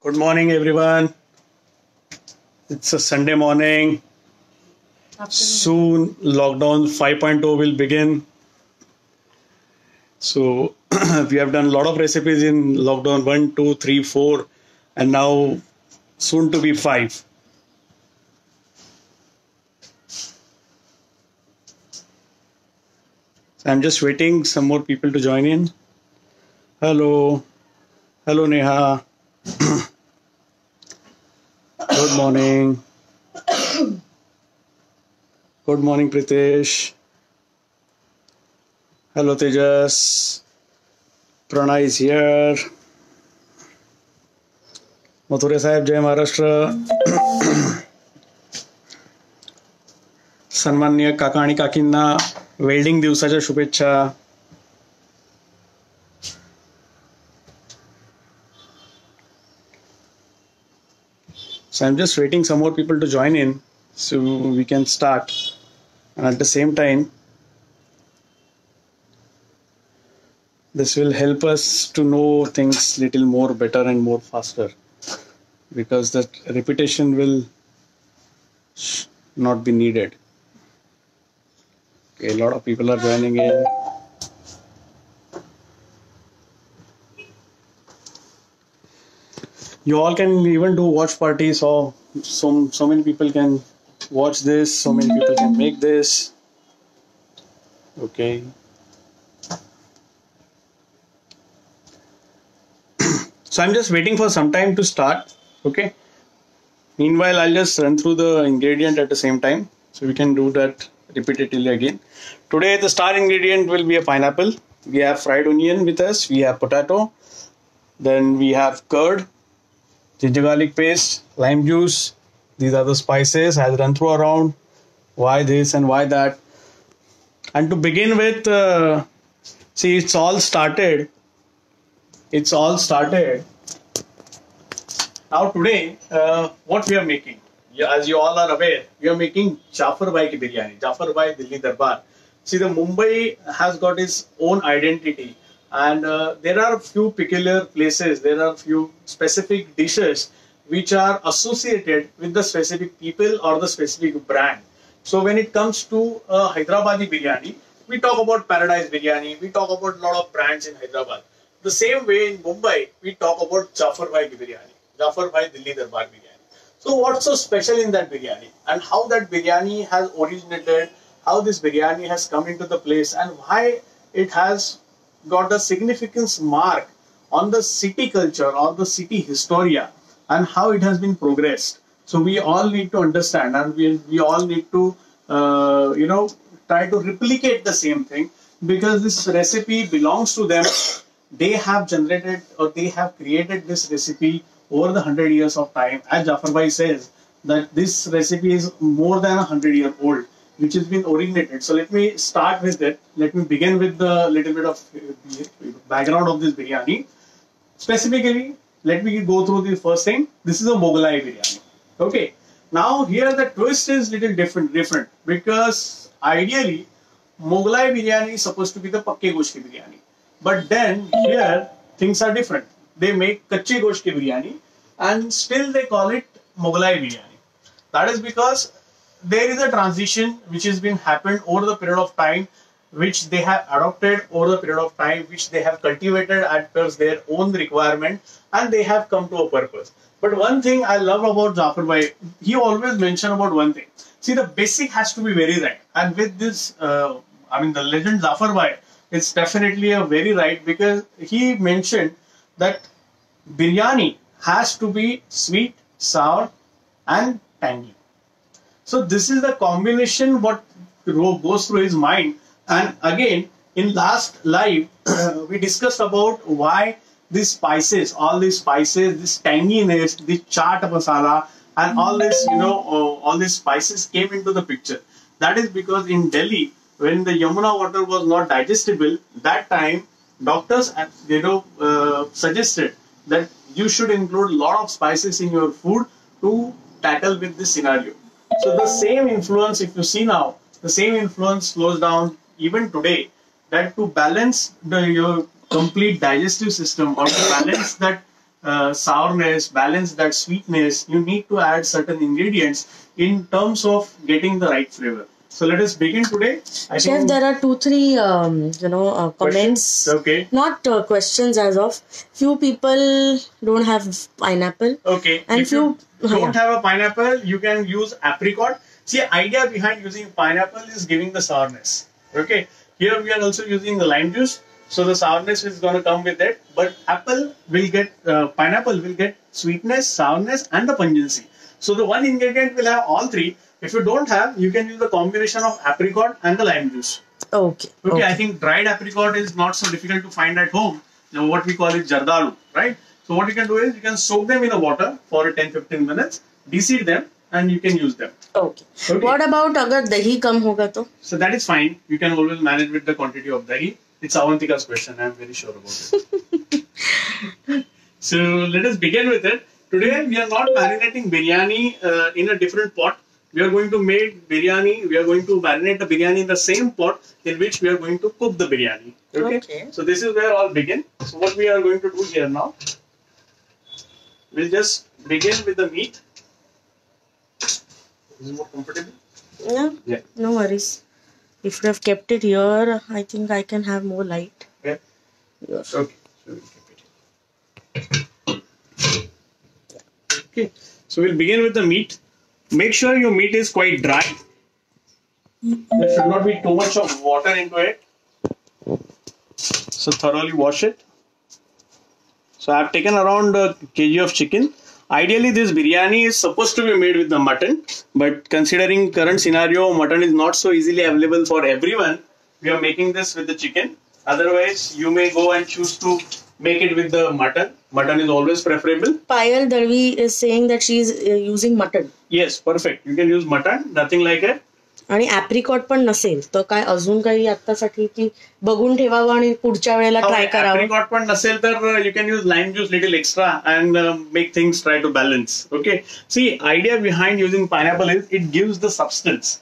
Good morning, everyone. It's a Sunday morning. Soon, lockdown 5.0 will begin. So, we have done a lot of recipes in lockdown 1, 2, 3, 4, and now soon to be 5. I'm just waiting some more people to join in. Hello. Hello, Neha. Good morning. Good morning, Pritesh. Hello, Tejas. Pranay is here. Mathure Sahib, Jai Maharashtra. सन्माननीय काका आणि काकींना welding दिवसाच्या शुभेच्छा. So I'm just waiting some more people to join in so we can start. And at the same time, this will help us to know things little more better and more faster, because that repetition will not be needed. Okay, a lot of people are joining in. You all can even do watch parties, so many people can watch this, so many people can make this. Okay. So I'm just waiting for some time to start. Okay. Meanwhile, I'll just run through the ingredient at the same time, so we can do that repetitively again. Today, the star ingredient will be a pineapple. We have fried onion with us. We have potato. Then we have curd, ginger garlic paste, lime juice. These are the spices. I'll run through around why this and why that. And to begin with, see, it's all started. Now today, what we are making, as you all are aware, we are making Jafar Bhai ki biryani, Jafar Bhai Delhi Darbar. See, the Mumbai has got its own identity, and there are few peculiar places, there are few specific dishes which are associated with the specific people or the specific brand. So when it comes to Hyderabadi biryani, we talk about Paradise Biryani, we talk about a lot of brands in Hyderabad. The same way in Mumbai, we talk about Jafar Bhai ki biryani, Jafar Bhai Delhi Darbar biryani. So what's so special in that biryani, and how that biryani has originated, how this biryani has come into the place, and why it has got a significance mark on the city culture or the city historia, and how it has been progressed. So we all need to understand, and we all need to try to replicate the same thing, because this recipe belongs to them. They have generated or they have created this recipe over the 100 years of time. As Jafar Bhai says, that this recipe is more than 100-year old, which has been originated. So let me start with it. Let me begin with the little bit of background of this biryani. Specifically, let me go through the first thing. This is a Mughlai biryani. Okay. Now here the twist is little different, because ideally Mughlai biryani is supposed to be the pakke gosht ki biryani. But then here things are different. They make kache gosht ki biryani and still they call it Mughlai biryani. That is because there is a transition which has been happened over the period of time, which they have adopted over the period of time, which they have cultivated as their own requirement, and they have come to a purpose. But one thing I love about Jafar Bhai, he always mentioned about one thing. See, the basic has to be very right. And with this, the legend Jafar Bhai, it's definitely a very right, because he mentioned that biryani has to be sweet, sour, and tangy. So this is the combination what goes through his mind. And again, in last live, we discussed about why these spices, all these spices, this tanginess, this chaat masala, and all this, all these spices came into the picture. That is because in Delhi, when the Yamuna water was not digestible, that time doctors suggested that you should include a lot of spices in your food to tackle with this scenario. So the same influence, if you see now, the same influence flows down even today, that to balance your complete digestive system, or to balance that sourness, balance that sweetness, you need to add certain ingredients in terms of getting the right flavor. So let us begin today. Chef, there are 2-3 comments. Questions? Okay. Not questions as of. Few people don't have pineapple. Okay. And if you don't have a pineapple, you can use apricot. See, idea behind using pineapple is giving the sourness. Okay. Here we are also using the lime juice, so the sourness is going to come with it. But apple will get pineapple will get sweetness, sourness, and the pungency. So the one ingredient will have all three. If you don't have, you can use the combination of apricot and the lime juice. Okay. Okay. I think dried apricot is not so difficult to find at home. Now, what we call it jardalu, right? So what you can do is you can soak them in the water for 10-15 minutes, de-seed them, and you can use them. Okay. What about agar dahi kam hoga to? So that is fine. You can always manage with the quantity of dahi. It's Avantika's question. I am very sure about it. So let us begin with it. Today we are not marinating biryani in a different pot. We are going to make biryani. We are going to marinate the biryani in the same pot in which we are going to cook the biryani. Okay. So this is where all begin. So what we are going to do here now, we'll just begin with the meat. Is it more comfortable? Yeah. No worries. If you have kept it here, I think I can have more light. Yeah. Yes. Okay. So we'll keep it here. Okay. So we'll begin with the meat. Make sure your meat is quite dry. There should not be too much of water into it. So thoroughly wash it. So I have taken around a kg of chicken. Ideally, this biryani is supposed to be made with the mutton, but considering current scenario, mutton is not so easily available for everyone. We are making this with the chicken. Otherwise, you may go and choose to make it with the mutton. Mutton is always preferable. Payal Darvi is saying that she is using mutton. Yes, perfect. You can use mutton, nothing like it. आणि apricot पण नसेल तर काय अजून काही आतासाठी की बघून ठेवावं आणि पुढच्या वेळेला ट्राय करावं. Apricot पण नसेल तर you can use lime juice little extra and make things try to balance. Okay. See, idea behind using pineapple is it gives the substance.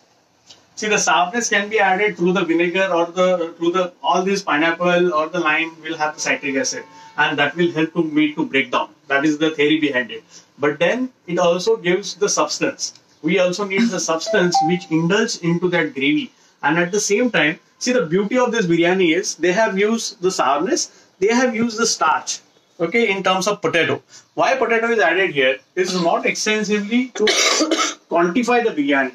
See, the sourness can be added through the vinegar or all this pineapple or the lime will have the citric acid, and that will help to meat to break down. That is the theory behind it. But then it also gives the substance. We also need the substance which indulge into that gravy. And at the same time, see, the beauty of this biryani is they have used the sourness, they have used the starch, okay, in terms of potato. Why potato is added here is not extensively to quantify the biryani,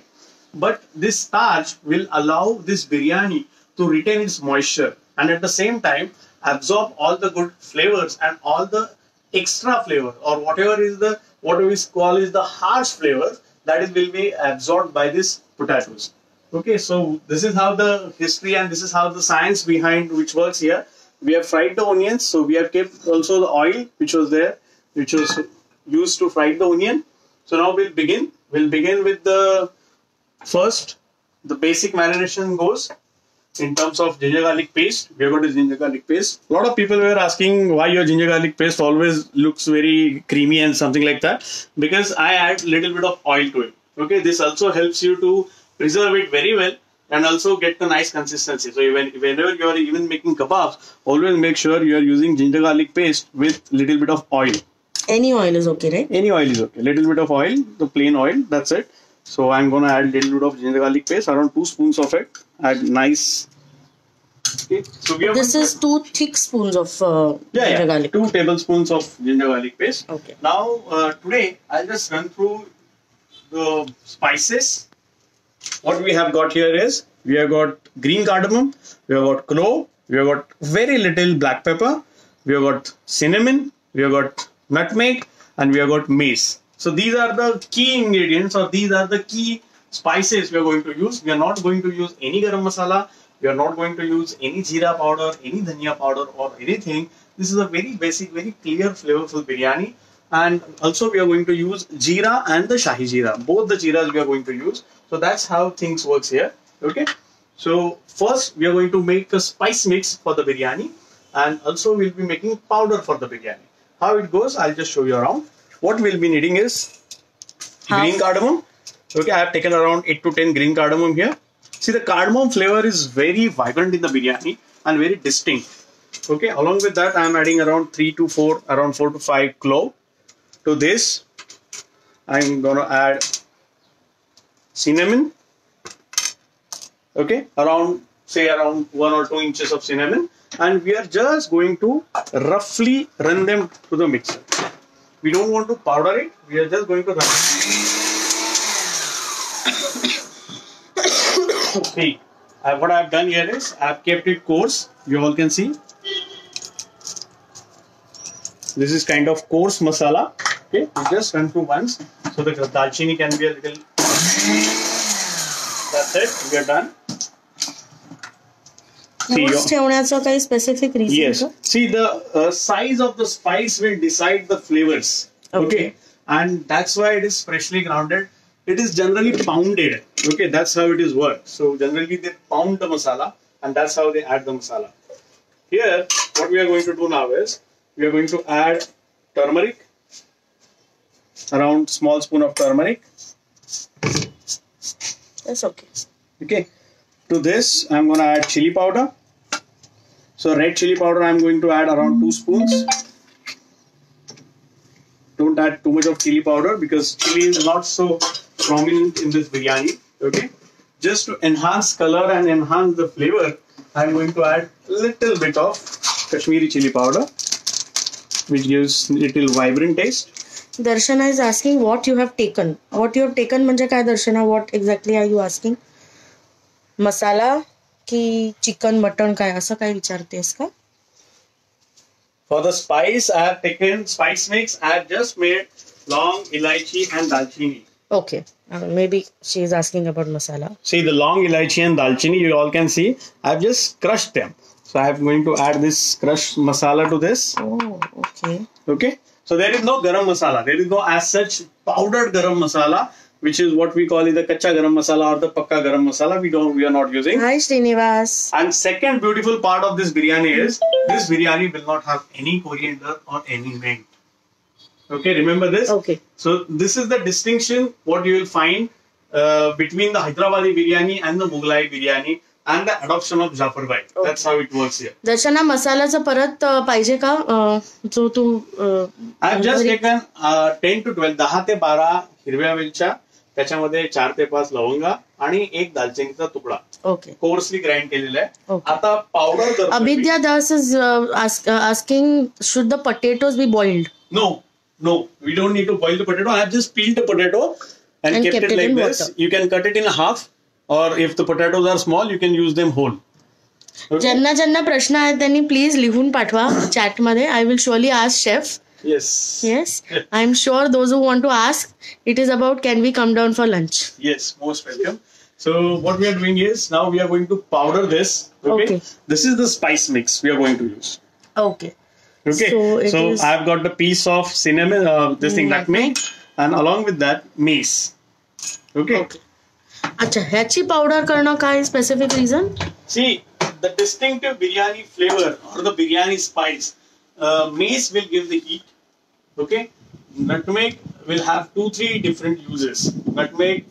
but this starch will allow this biryani to retain its moisture and at the same time absorb all the good flavors and all the extra flavor or whatever is the what we call is the harsh flavors that is will be absorbed by these potatoes. Okay, so this is how the history and this is how the science behind which works here. We have fried the onions, so we have kept also the oil which was there, which was used to fry the onion. So now we'll begin. We'll begin with the first, the basic marination goes in terms of ginger garlic paste. We have got the ginger garlic paste. A lot of people were asking why your ginger garlic paste always looks very creamy and something like that. Because I add little bit of oil to it. Okay, this also helps you to preserve it very well and also get the nice consistency. So whenever you are even making kebabs, always make sure you are using ginger garlic paste with little bit of oil. Any oil is okay, right? Any oil is okay. Little bit of oil, the plain oil, that's it. So I'm gonna add little bit of ginger garlic paste, around 2 spoons of it. Add nice. Okay. So we have this is 2 thick spoons of ginger garlic. 2 tablespoons of ginger garlic paste. Okay. Now today I'll just run through the spices. What we have got here is we have got green cardamom, we have got clove, we have got very little black pepper, we have got cinnamon, we have got nutmeg, and we have got mace. So these are the key ingredients or these are the key spices we are going to use. We are not going to use any garam masala. We are not going to use any jeera powder, any dhania powder or anything. This is a very basic, very clear, flavorful biryani. And also we are going to use jeera and the shahi jeera. Both the jeeras we are going to use. So that's how things works here. Okay. So first we are going to make a spice mix for the biryani. And also we'll be making powder for the biryani. How it goes, I'll just show you around. What we'll be needing is green cardamom. Okay, I have taken around 8 to 10 green cardamom here. See, the cardamom flavor is very vibrant in the biryani and very distinct. Okay, along with that, I am adding around 4 to 5 clove. To this, I'm gonna add cinnamon. Okay, around 1 or 2 inches of cinnamon, and we are just going to roughly run them to the mixer. We don't want to powder it, we are just going to run it. See, what I have done here is I have kept it coarse. You all can see. This is kind of coarse masala. Okay, we just run through once, so the dalchini can be a little. That's it. We are done. ठेवण्याचं काही specific reason Yes. See, the size of the spice will decide the flavors. Okay. And that's why it is freshly grounded. It is generally pounded. Okay, that's how it is worked. So generally they pound the masala, and that's how they add the masala. Here, what we are going to do now is we are going to add turmeric, around small spoon of turmeric. That's okay. Okay. To this, I'm going to add chili powder. So red chili powder, I'm going to add around 2 spoons. Don't add too much of chili powder because chili is not so prominent in this biryani. Okay. Just to enhance color and enhance the flavor, I'm going to add a little bit of Kashmiri chili powder, which gives little vibrant taste. Darshana is asking what you have taken. What you have taken म्हणजे काय Darshana? What exactly are you asking? मसाला की chicken mutton काय असं काय विचारतेस का? For the spice, I have taken spice mix. I have just made long ilaichi and dalchini. Okay. Maybe she is asking about masala. See the long ilaichi and dalchini, you all can see. I have just crushed them. So I am going to add this crushed masala to this. Oh, okay. Okay. So there is no garam masala. There is no as such powdered garam masala, which is what we call the kacha garam masala or the pakka garam masala. We are not using. Hi Srinivas. And second beautiful part of this biryani is this biryani will not have any coriander or any mint. Okay, remember this? Okay. So this is the distinction what you will find between the Hyderabadi biryani and the Mughlai biryani and the adoption of Jafar Bhai. Okay. That's how it works here. दर्शना मसाल्याचं परत पाहिजे का जो तू I have just taken 10 to 12, 10 ते 12 हिरव्या वेलच्या, त्याच्यामध्ये 4 ते 5 लवंगा आणि एक दालचिनीचा तुकडा. ओके. कोर्सली ग्राइंड केलेला आहे. आता पावडर करतो. Abhidya Das is asking should the potatoes be boiled? No, we don't need to boil the potato. I have just peeled the potato and kept it like this. Water. You can cut it in half, or if the potatoes are small, you can use them whole. Okay? ज्यांना ज्यांना प्रश्न आहेत त्यांनी please लिहून पाठवा chat मध्ये. I will surely ask chef. Yes. I'm sure those who want to ask, it is about can we come down for lunch? Yes, most welcome. So what we are doing is now we are going to powder this. Okay. This is the spice mix we are going to use. Okay. So I've got the piece of cinnamon, nutmeg, and along with that mace. Okay. अच्छा, ह्याची powder करणं काय specific reason? See, the distinctive biryani flavor or the biryani spice, mace will give the heat. Okay. Nutmeg will have 2-3 different uses. Nutmeg,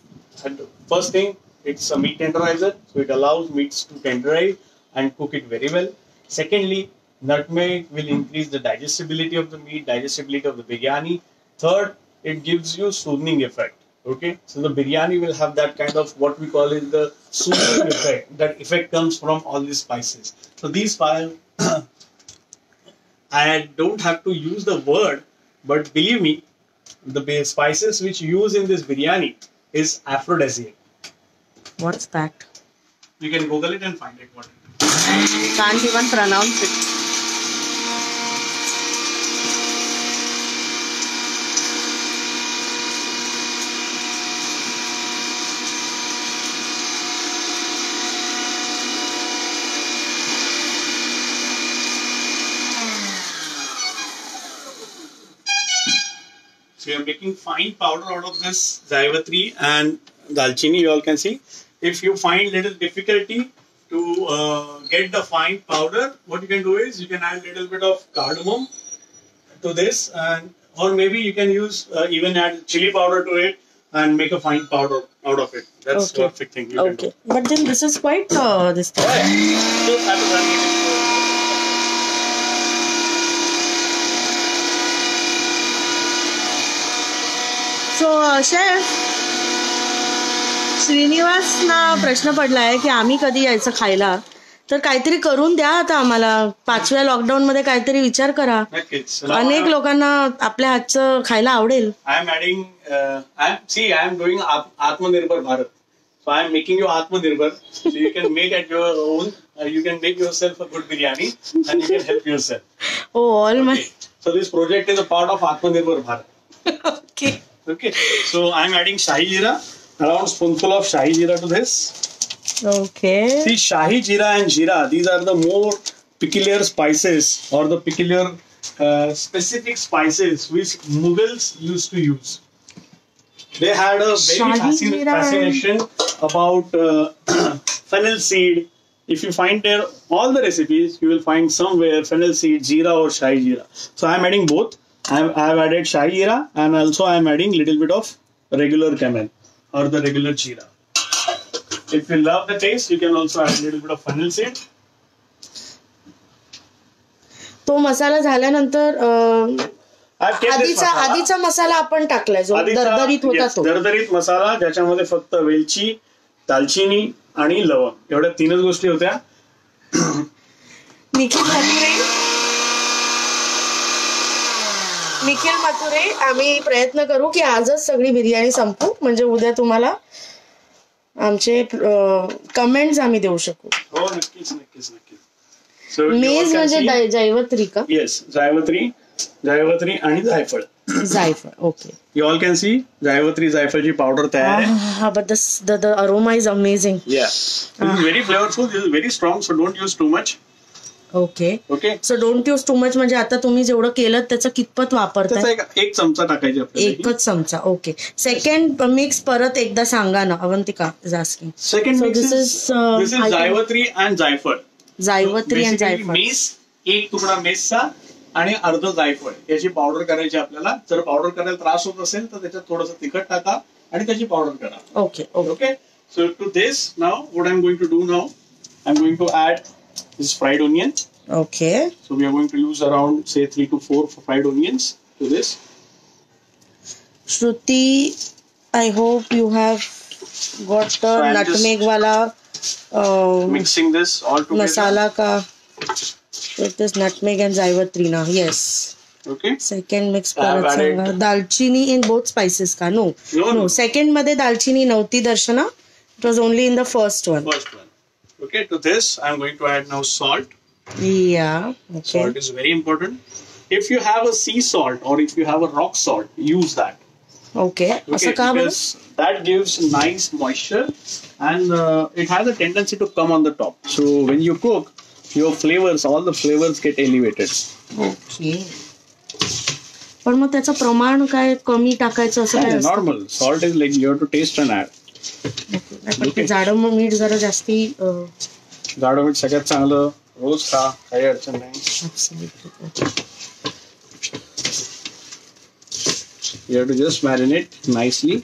first thing, it's a meat tenderizer, so it allows meats to tenderize and cook it very well. Secondly, nutmeg will increase the digestibility of the meat, digestibility of the biryani. Third, it gives you soothing effect. Okay, so the biryani will have that kind of what we call it the soothing effect. That effect comes from all these spices. So these five, I don't have to use the word, but believe me, the spices which you use in this biryani is aphrodisiac. What's that? You can Google it and find it. What? Can't even pronounce it. So we are making fine powder out of this Jaivatri and Dalchini, you all can see. If you find little difficulty to get the fine powder, what you can do is you can add little bit of cardamom to this, and or maybe you can use even add chili powder to it and make a fine powder out of it. That's the perfect thing you can do. But then this is quite this thing. Just have to run it. So chef, श्रीनिवासना प्रश्न पडलाय की आम्ही कधी यायचं खायला, तर काहीतरी करून द्या आता आम्हाला. 5व्या लॉकडाऊन मध्ये काहीतरी विचार करा. नक्कीच. अनेक लोकांना आपल्या हातचं खायला आवडेल. I am adding, I am doing Atmanirbhar Bharat. So I am making you Atmanirbhar. So you can make at your own, you can make yourself a good biryani and you can help yourself. Oh, all my. Okay. So this project is a part of Atmanirbhar Bharat. Okay. Okay. So I am adding Shahi Jeera, around spoonful of Shahi Jeera to this. Okay. See, Shahi Jeera and Jeera, these are the more peculiar spices or the peculiar specific spices which Mughals used to use. They had a very fascination about fennel seed. If you find there all the recipes, you will find somewhere fennel seed, jeera or shahi jeera. So I am adding both. I have added shahi jeera and also I am adding little bit of regular camel or the regular jeera. If you love the taste, you can also add a little bit of fennel seed. तो मसाला झाल्यानंतर I've kept this masala. आधीचा मसाला आपण टाकलाय जो दरदरीत होता तो. दरदरीत मसाला ज्याच्यामध्ये फक्त वेलची, दालचिनी आणि लवंग एवढ्या 3च गोष्टी होत्या. निखिल मथुरे, आम्ही प्रयत्न करू की आजच सगळी बिर्याणी संपू, म्हणजे उद्या तुम्हाला आमचे कमेंट्स आम्ही देऊ शकू. हो, नक्कीच नक्कीच नक्कीच. मेज म्हणजे जैवत्री का? येस, जायवत्री आणि जायफळ. जायफळ, okay. You all can see जायवत्री जायफळची पावडर तयार आहे. हा, but the aroma is amazing. Yeah, this is very flavourful, this is very strong, so don't use too much. Okay okay, so don't use too much म्हणजे आता तुम्ही जेवढं केलं त्याचं कितपत वापरताय? एक चमचा टाकायचे आपल्याला. एकच चमचा, ओके. सेकंड मिक्स परत एकदा सांगा ना, Avantika is asking. Second mix this is जायवत्री अँड जायफळ. जायवत्री आणि जायफळ. मेस, एक तुकडा मेसचा आणि अर्ध जायफळ याची पावडर करायची आपल्याला. जर पावडर करायला त्रास होत असेल तर त्याच्यात थोडंसं तिखट टाका आणि त्याची पावडर करा. Okay okay. So to this now what I am going to do now, I am going to add this fried onion. Okay. So we are going to use around say 3 to 4 fried onions to this. Shruti, I hope you have got the nutmeg wala mixing this all together. Masala ka with this nutmeg and jaivatri na. Yes. Okay. Second mix parat sanga. Dalchini in both spices ka? No. Second मध्ये दालचिनी नव्हती दर्शना. It was only in the first one. First one. Okay. To this, I am going to add now salt. Yeah. Okay. Salt is very important. If you have a sea salt or if you have a rock salt, use that. Okay. Okay, because that gives nice moisture and it has a tendency to come on the top. So when you cook, your flavors, all the flavors get elevated. Okay. पण मग त्याचं प्रमाण काय कमी टाकायचं असं काय? Normal. Salt is like you have to taste and add. Okay. जाडं मीठ जरा जास्ती. जाडं मीठ सगळ्यात चांगलं, रोज खा, काही अडचण नाही. You have to just marinate nicely.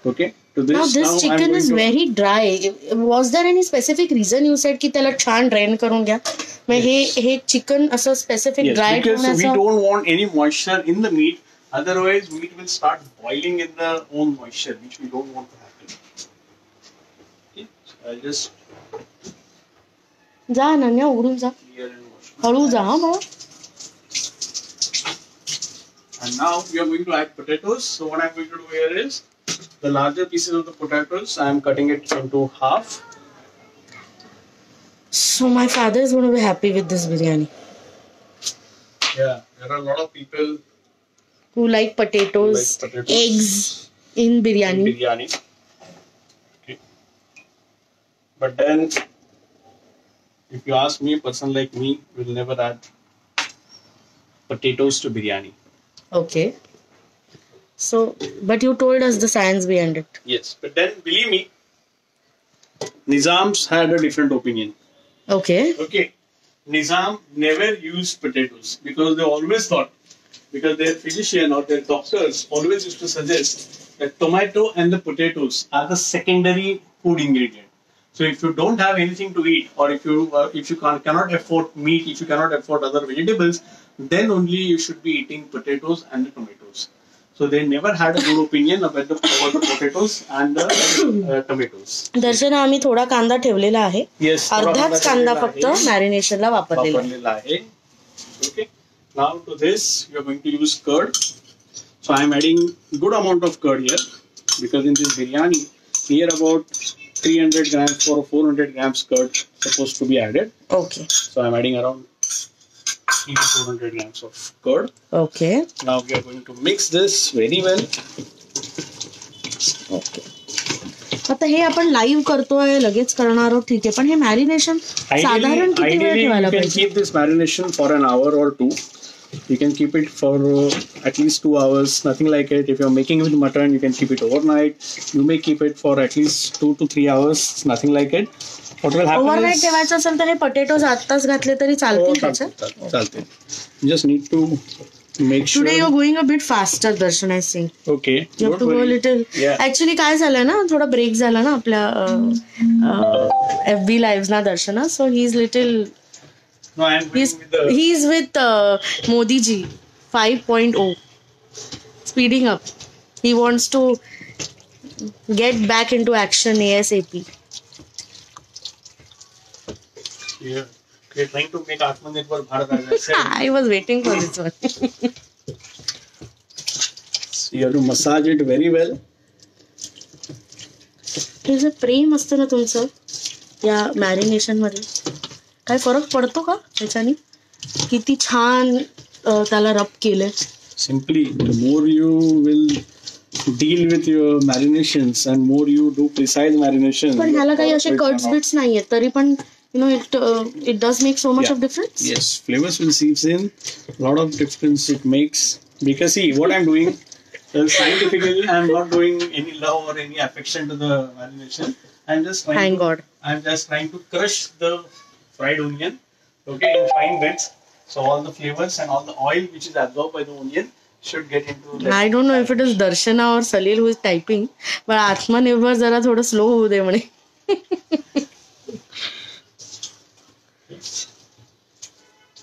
Okay. To this, now this chicken is very dry. Was there any specific reason you said की त्याला छान drain करून घ्या? मग हे chicken असं specific dry because we don't want any moisture in the meat. Otherwise, meat will start boiling in the own moisture, which we don't want to happen. Okay. So I'll just. जा अनन्या, उघडून जा. हळू जा हा बाळा. And now we are going to add potatoes. So what I'm going to do here is the larger pieces of the potatoes, I am cutting it into half. So my father is going to be happy with this biryani. Yeah, there are a lot of people who like potatoes, eggs in biryani. Okay. But then, if you ask me, a person like me will never add potatoes to biryani. Okay. So, but you told us the science behind it. Yes, but then believe me, Nizams had a different opinion. Okay. Okay. Nizam never used potatoes because they always thought, because their physician or their doctors always used to suggest that tomato and the potatoes are the secondary food ingredient. So if you don't have anything to eat, or if you cannot afford meat, if you cannot afford other vegetables, then only you should be eating potatoes and the tomatoes. So they never had a good opinion about the potatoes and the tomatoes. दर्शना आम्ही थोडा कांदा ठेवलेला आहे. Yes. अर्धाच कांदा फक्त मॅरिनेशनला वापरलेला आहे. Okay. Now to this you are going to use curd. So I am adding good amount of curd here because in this biryani near about 300 grams or 400 grams curd supposed to be added. Okay. So I am adding around 300 to 400 grams of curd. Okay. Now we are going to mix this very well. Okay. आता हे आपण live करतोय, लगेच करणार आहोत, ठीक आहे, पण हे marination साधारण किती वेळ ठेवायला you can पाहिजे? keep this marination for an hour or two. You can keep it for at least 2 hours, nothing like it. If you're making with mutton, you can keep it overnight. You may keep it for at least 2 to 3 hours, nothing like it. What will happen overnight is... ठेवायचं असेल तर हे potatoes आत्ताच घातले तरी चालतील त्याच्यात? चालते. You just need to make sure... Today you're going a bit faster, Darshan, I see. Okay. You have to go a little... Yeah. Actually काय झालं ना, थोडा ब्रेक झाला ना आपल्या FB lives ना दर्शना, so he's little... No, I am going with the... He's with Modi ji 5.0, speeding up. He wants to get back into action ASAP. Yeah. We're trying to make Atmanirbhar Bharat, as I said. I was waiting for this one. So you have to massage it very well. हे जे प्रेम असतं ना तुमचं या marination मध्ये, काय फरक पडतो का त्याच्याने? किती छान त्याला रब केलंय. Simply, the more you will deal with your marinations and more you do precise marination. पण ह्याला काही असे कट्स बिट्स नाहीये तरी पण you know it does make so much of difference. Yes, flavors will seep in. A lot of difference it makes. Because see, what I'm doing scientifically, I'm not doing any love or any affection to the marination. I'm just trying. Thank God. I'm just trying to crush the fried onion, okay, in fine bits. So all the flavors and all the oil which is absorbed by the onion should get into the... I don't know if it is Darshana or Salil who is typing, but Atmanirbhar जरा थोडं slow होऊ दे म्हणे.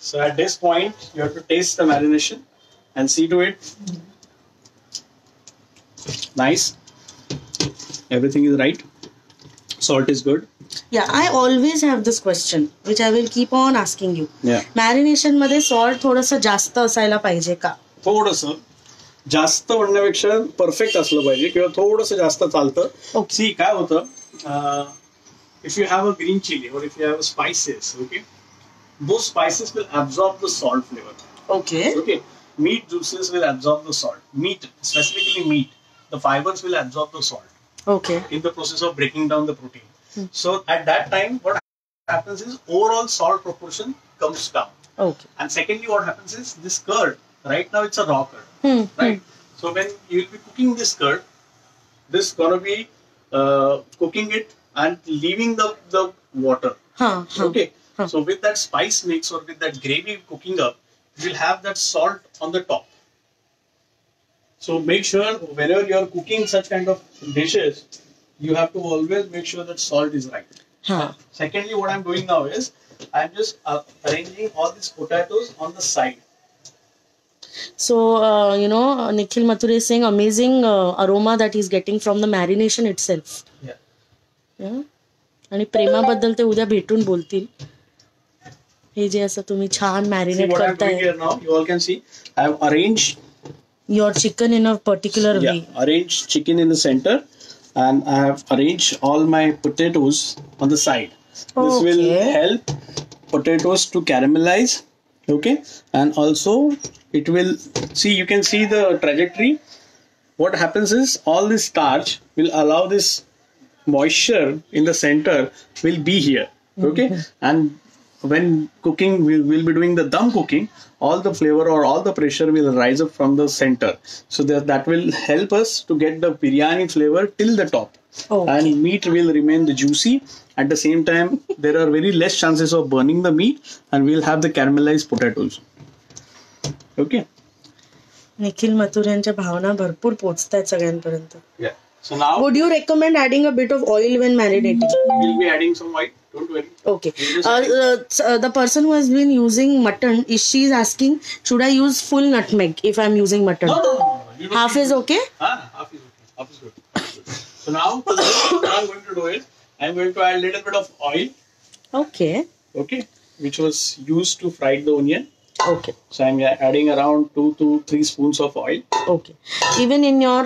So at this point, you have to taste the marination and see to it. Nice. Everything is right. Salt is good. Yeah, I always have this question which I will keep on asking you. Yeah. Marination मध्ये salt थोडंसं जास्त असायला पाहिजे का? थोडंसं जास्त म्हणण्यापेक्षा perfect असलं पाहिजे किंवा थोडंसं जास्त चालतं. सी काय होतं, if you have a green chili or if you have spices, okay, those spices will absorb the salt flavor. Okay. Okay. Meat juices will absorb the salt. Meat, specifically meat, the fibers will absorb the salt. Okay. In the process of breaking down the protein. So at that time, what happens is overall salt proportion comes down. Okay. And secondly, what happens is this curd, right now it's a raw curd, right? So when you will be cooking this curd, this gonna be cooking it and leaving the water. Okay. So with that spice mix or with that gravy cooking up, you will have that salt on the top. So make sure whenever you are cooking such kind of dishes, you have to always make sure that salt is right. Secondly, what I'm doing now is I'm just arranging all these potatoes on the side. So you know, Nikhil Mathur is saying amazing aroma that he's getting from the marination itself. Yeah. आणि प्रेमाबद्दल ते उद्या भेटून बोलतील. हे जे असं तुम्ही छान marinate करताय. Here now, you all can see I have arranged your chicken in a particular way. Arranged chicken in the center and I have arranged all my potatoes on the side. This will help potatoes to caramelize, okay, and also it will see, you can see the trajectory. What happens is all this starch will allow this moisture in the center will be here, okay, and when cooking we'll be doing the dum cooking, all the flavor or all the pressure will rise up from the center, so that will help us to get the biryani flavor till the top. And meat will remain the juicy. At the same time, there are very less chances of burning the meat and we'll have the caramelized potatoes. Okay. Nikhil Mathur यांच्या भावना भरपूर पोहोचतायत सगळ्यांपर्यंत. Yeah. So now, would you recommend adding a bit of oil when marinating? We'll be adding some oil. Don't worry. Okay. The person who has been using mutton, she is asking, should I use full nutmeg if I'm using mutton? No. You don't Half need is to- okay? Half is okay. Half is good. Half is good. So now what I'm going to do is I'm going to add a little bit of oil, Okay. okay, which was used to fry the onion. Okay. So I'm adding around 2 to 3 spoons of oil. Okay. Even in your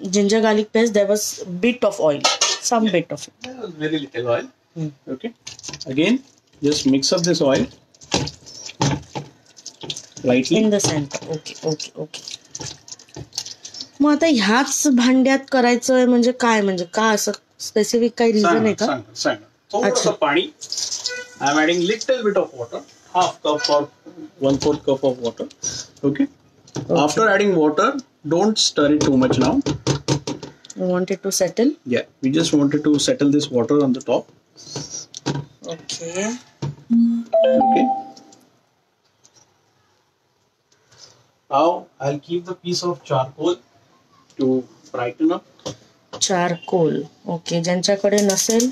ginger garlic paste, there was bit of oil, some bit of it. Very little oil. Hmm. Okay. Again, just mix up this oil lightly. In the center. Okay. Okay. Okay. मग आता ह्याच भांड्यात करायचं आहे म्हणजे काय, म्हणजे का असं स्पेसिफिक काही रिझन आहे का? सांग. थोडंसं पाणी. I'm adding little bit of water, half cup or 1/4 cup of water. Okay. After adding water, don't stir it too much now. You want it to settle? Yeah, we just wanted to settle this water on the top. Okay. Okay. Now I'll keep the piece of charcoal to brighten up. Charcoal. Okay. ज्यांच्याकडे नसेल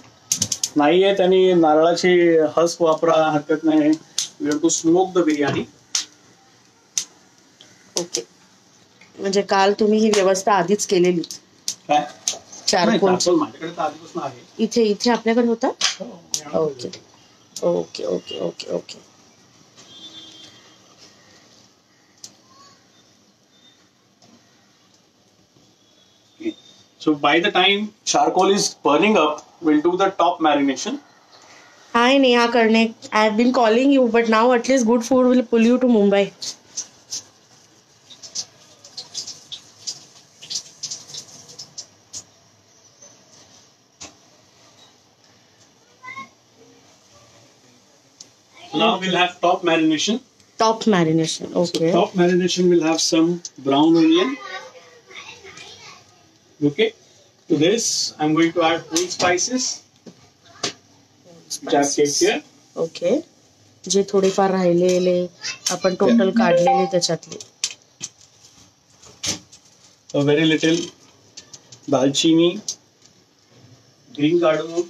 नाहीये त्यांनी नारळाची husk वापरा, हरकत नाही. We have to smoke the biryani. Okay. म्हणजे काल तुम्ही ही व्यवस्था आधीच केलेली काय? चारकोल. माझ्याकडे तर आधीपासून आहे. इथे आपल्याकडे होता. Okay. Okay. Okay. Okay. Okay. So by the time charcoal is burning up, we'll do the top marination. Hi Neha Karnik. I have been calling you, but now at least good food will pull you to Mumbai. So now we'll have top marination. Top marination. Okay. So top marination will have some brown onion. Okay. To this, I'm going to add whole spices, which I've kept here. Okay. जे थोडेफार राहिलेले आपण total काढलेले त्याच्यातले. A very little dalchini, green cardamom.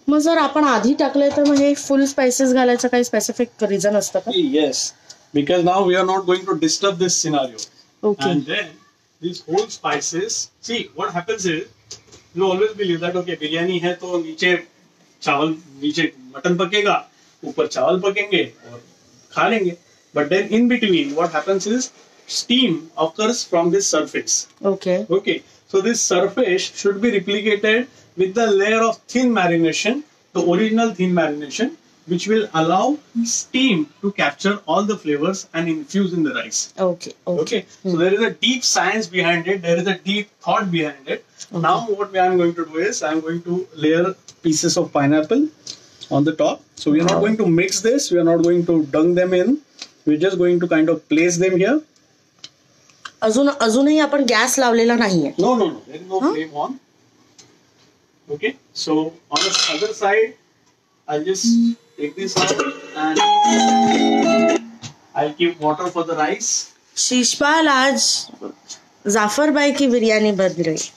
मग जर आपण आधी टाकले तर मग हे फुल स्पाइसेस घालायचं काही स्पेसिफिक रिझन असतं का? Yes, because now we are not going to disturb this scenario. Okay. And then these whole spices. See, what happens is you always believe that okay, biryani है तो नीचे चावल, नीचे mutton पकेगा, ऊपर चावल पकेंगे और खा लेंगे. But then in between, what happens is steam occurs from this surface. Okay. Okay, so this surface should be replicated with the layer of thin marination, the original thin marination, which will allow steam to capture all the flavors and infuse in the rice. Okay. Okay. Okay, so there is a deep science behind it, there is a deep thought behind it. Okay. Now what I am going to do is I am going to layer pieces of pineapple on the top. So we are not going to mix this, we are not going to dunk them in, we're just going to kind of place them here. अजूनही आपण gas लावलेला नाहीये. No, there is no flame on. Okay, so on the other side, I'll just take this out and I'll keep water for the rice. Sheeshpal, आज जाफर भाई की बिरयानी बन रही.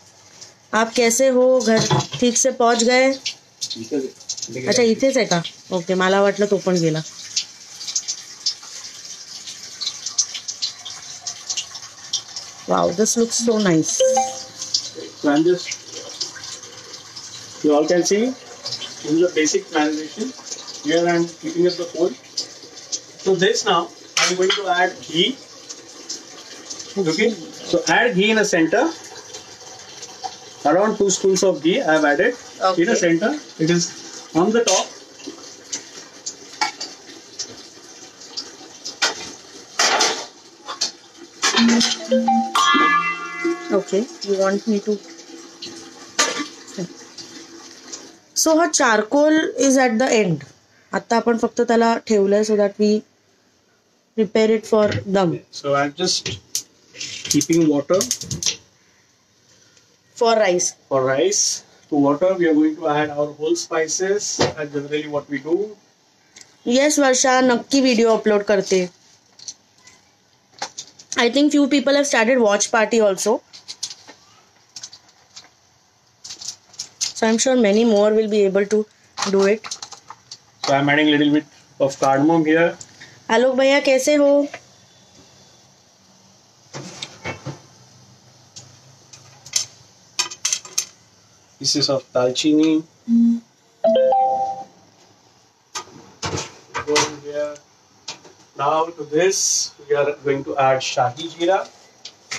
आप कैसे हो? घर ठीक से पहुंच गए? अच्छा, इथेच आहे का? ओके, मला वाटलं तो पण गेला. Wow, this looks so nice. So I'm just, you all can see, this is the basic marination. Here I'm keeping up the coal. So this now, I'm going to add ghee. Okay, so add ghee in the center. Around 2 spoons of ghee I have added. Okay. In the center, it is on the top. Okay, you want me to? So हा charcoal is at the end. आता आपण फक्त त्याला ठेवलंय so that we prepare it for dum. So I'm just keeping water For rice. for rice. To water, we are going to add our whole spices. That's generally what we do. Yes, Varsha, नक्की video upload करते. I think few people have started watch party also. So I'm sure many more will be able to do it. So I'm adding a little bit of cardamom here. आलोक भैया कैसे हो? pieces of dalchini. Going here. Now to this, we are going to add Shahi Jeera.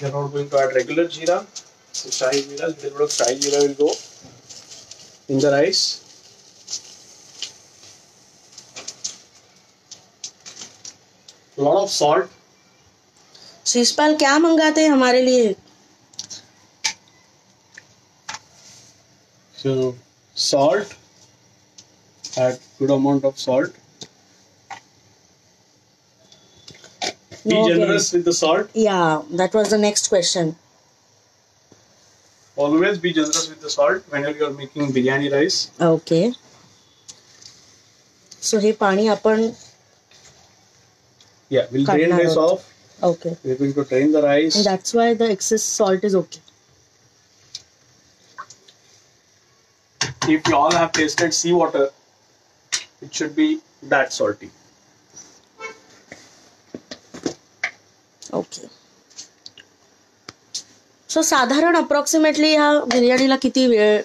We are not going to add regular Jeera. So Shahi Jeera, little bit of Shahi Jeera will go in the rice. A lot of salt. Shishpal क्या मंगाते हैं हमारे लिए? So salt. Add good amount of salt. Be generous with the salt. Yeah, that was the next question. Always be generous with the salt whenever you are making biryani rice. Okay. So हे पाणी आपण Yeah, we'll drain this off. Okay. We're going to drain the rice. And that's why the excess salt is okay. If you all have tasted seawater, it should be that salty. Okay. So साधारण approximately ह्या बिर्याणीला किती वेळ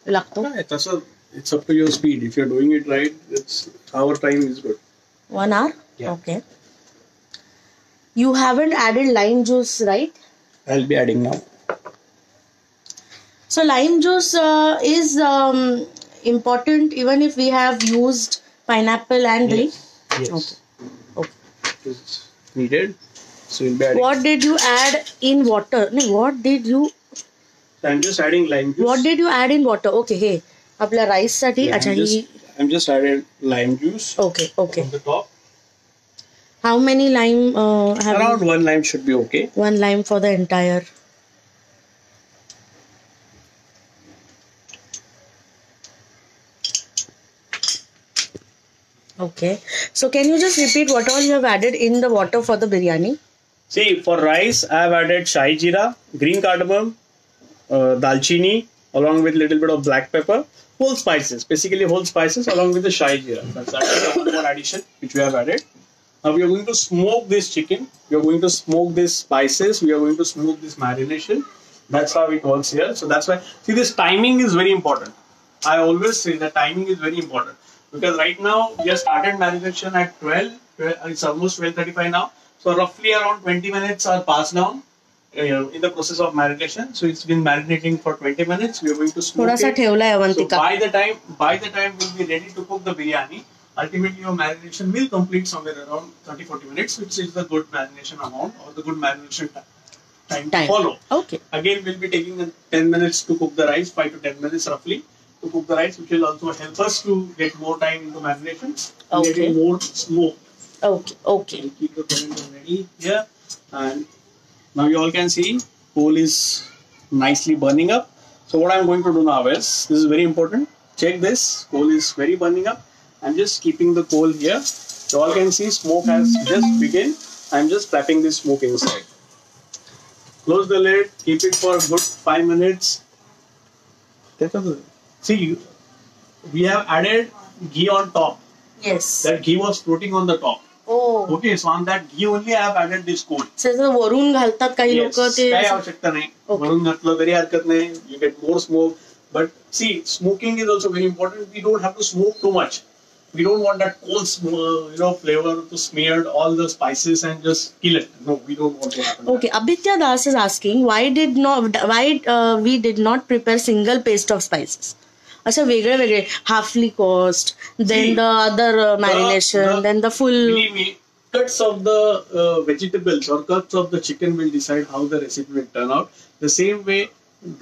लागतो? It's up to your speed. If you're doing it right, our time is good. 1 hour? Yeah. Okay. You haven't added lime juice, right? I'll be adding now. So lime juice is important even if we have used pineapple and grape. Yes. Okay. It is needed. So we'll be adding. What did you add in water? No, what did you? I'm just adding lime juice. What did you add in water? Okay, hey, आपल्या rice साठी अच्छा ही. I'm just added lime juice. Okay. On the top. How many lime have Around 1 lime should be okay. 1 lime for the entire. Okay. So can you just repeat what all you have added in the water for the biryani? See, for rice, I have added Shahi Jeera, green cardamom, dalchini, along with little bit of black pepper, whole spices, basically whole spices along with the Shahi Jeera. That's actually one more addition which we have added. Now we are going to smoke this chicken. We are going to smoke these spices. We are going to smoke this marination. That's how it works here. So that's why, see, this timing is very important. I always say that timing is very important. Because right now, we have started marination at 12. It's almost 12:35 now. So roughly around 20 minutes are passed down in the process of marination. So it's been marinating for 20 minutes. We are going to smoke थोड़ा सा it. ठेवला है So Avantika. by the time we'll be ready to cook the biryani, ultimately your marination will complete somewhere around 30-40 minutes, which is the good marination amount or the good marination time to follow. Okay. Again, we'll be taking 10 minutes to cook the rice, 5 to 10 minutes roughly to cook the rice, which will also help us to get more time into marination and Okay. getting more smoke. Okay. Okay. We'll keep the colander ready here, and now you all can see coal is nicely burning up. So what I'm going to do now is, this is very important. Check this, coal is very burning up. I'm just keeping the coal here. You all can see smoke has just begun. I'm just trapping this smoke inside. Close the lid, keep it for a good 5 minutes. See, we have added ghee on top. Yes. That ghee was floating on the top. Oh. Okay, so on that ghee only I have added this coal. जसं वरून घालतात काही Yes, लोक ते. काही आवश्यकता नाही. वरून घातलं तरी हरकत नाही. You get more smoke. But see, smoking is also very important. We don't have to smoke too much. We don't want that coal, flavor to smear all the spices and just kill it. No, we don't want to happen. Okay, Abhitya Das is asking why we did not prepare single paste of spices. अच्छा वेगळे वेगळे halfly cost, then the other marination, then the full. Believe me, cuts of the vegetables or cuts of the chicken will decide how the recipe will turn out. The same way,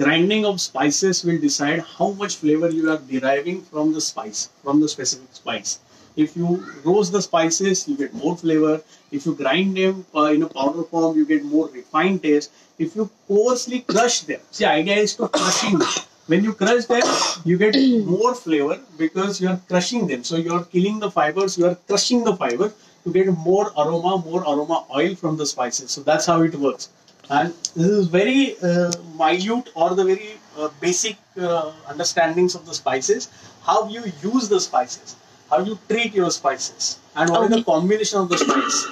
grinding of spices will decide how much flavor you are deriving from the spice, from the specific spice. If you roast the spices, you get more flavor. If you grind them in a powder form, you get more refined taste. If you coarsely crush them, see, idea is to crushing them. When you crush them, you get more flavor because you are crushing them. So you are killing the fibers, you are crushing the fiber to get more aroma oil from the spices. So that's how it works. And this is very minute or the very basic understandings of the spices, how you use the spices, how you treat your spices, and what is the combination of the spice.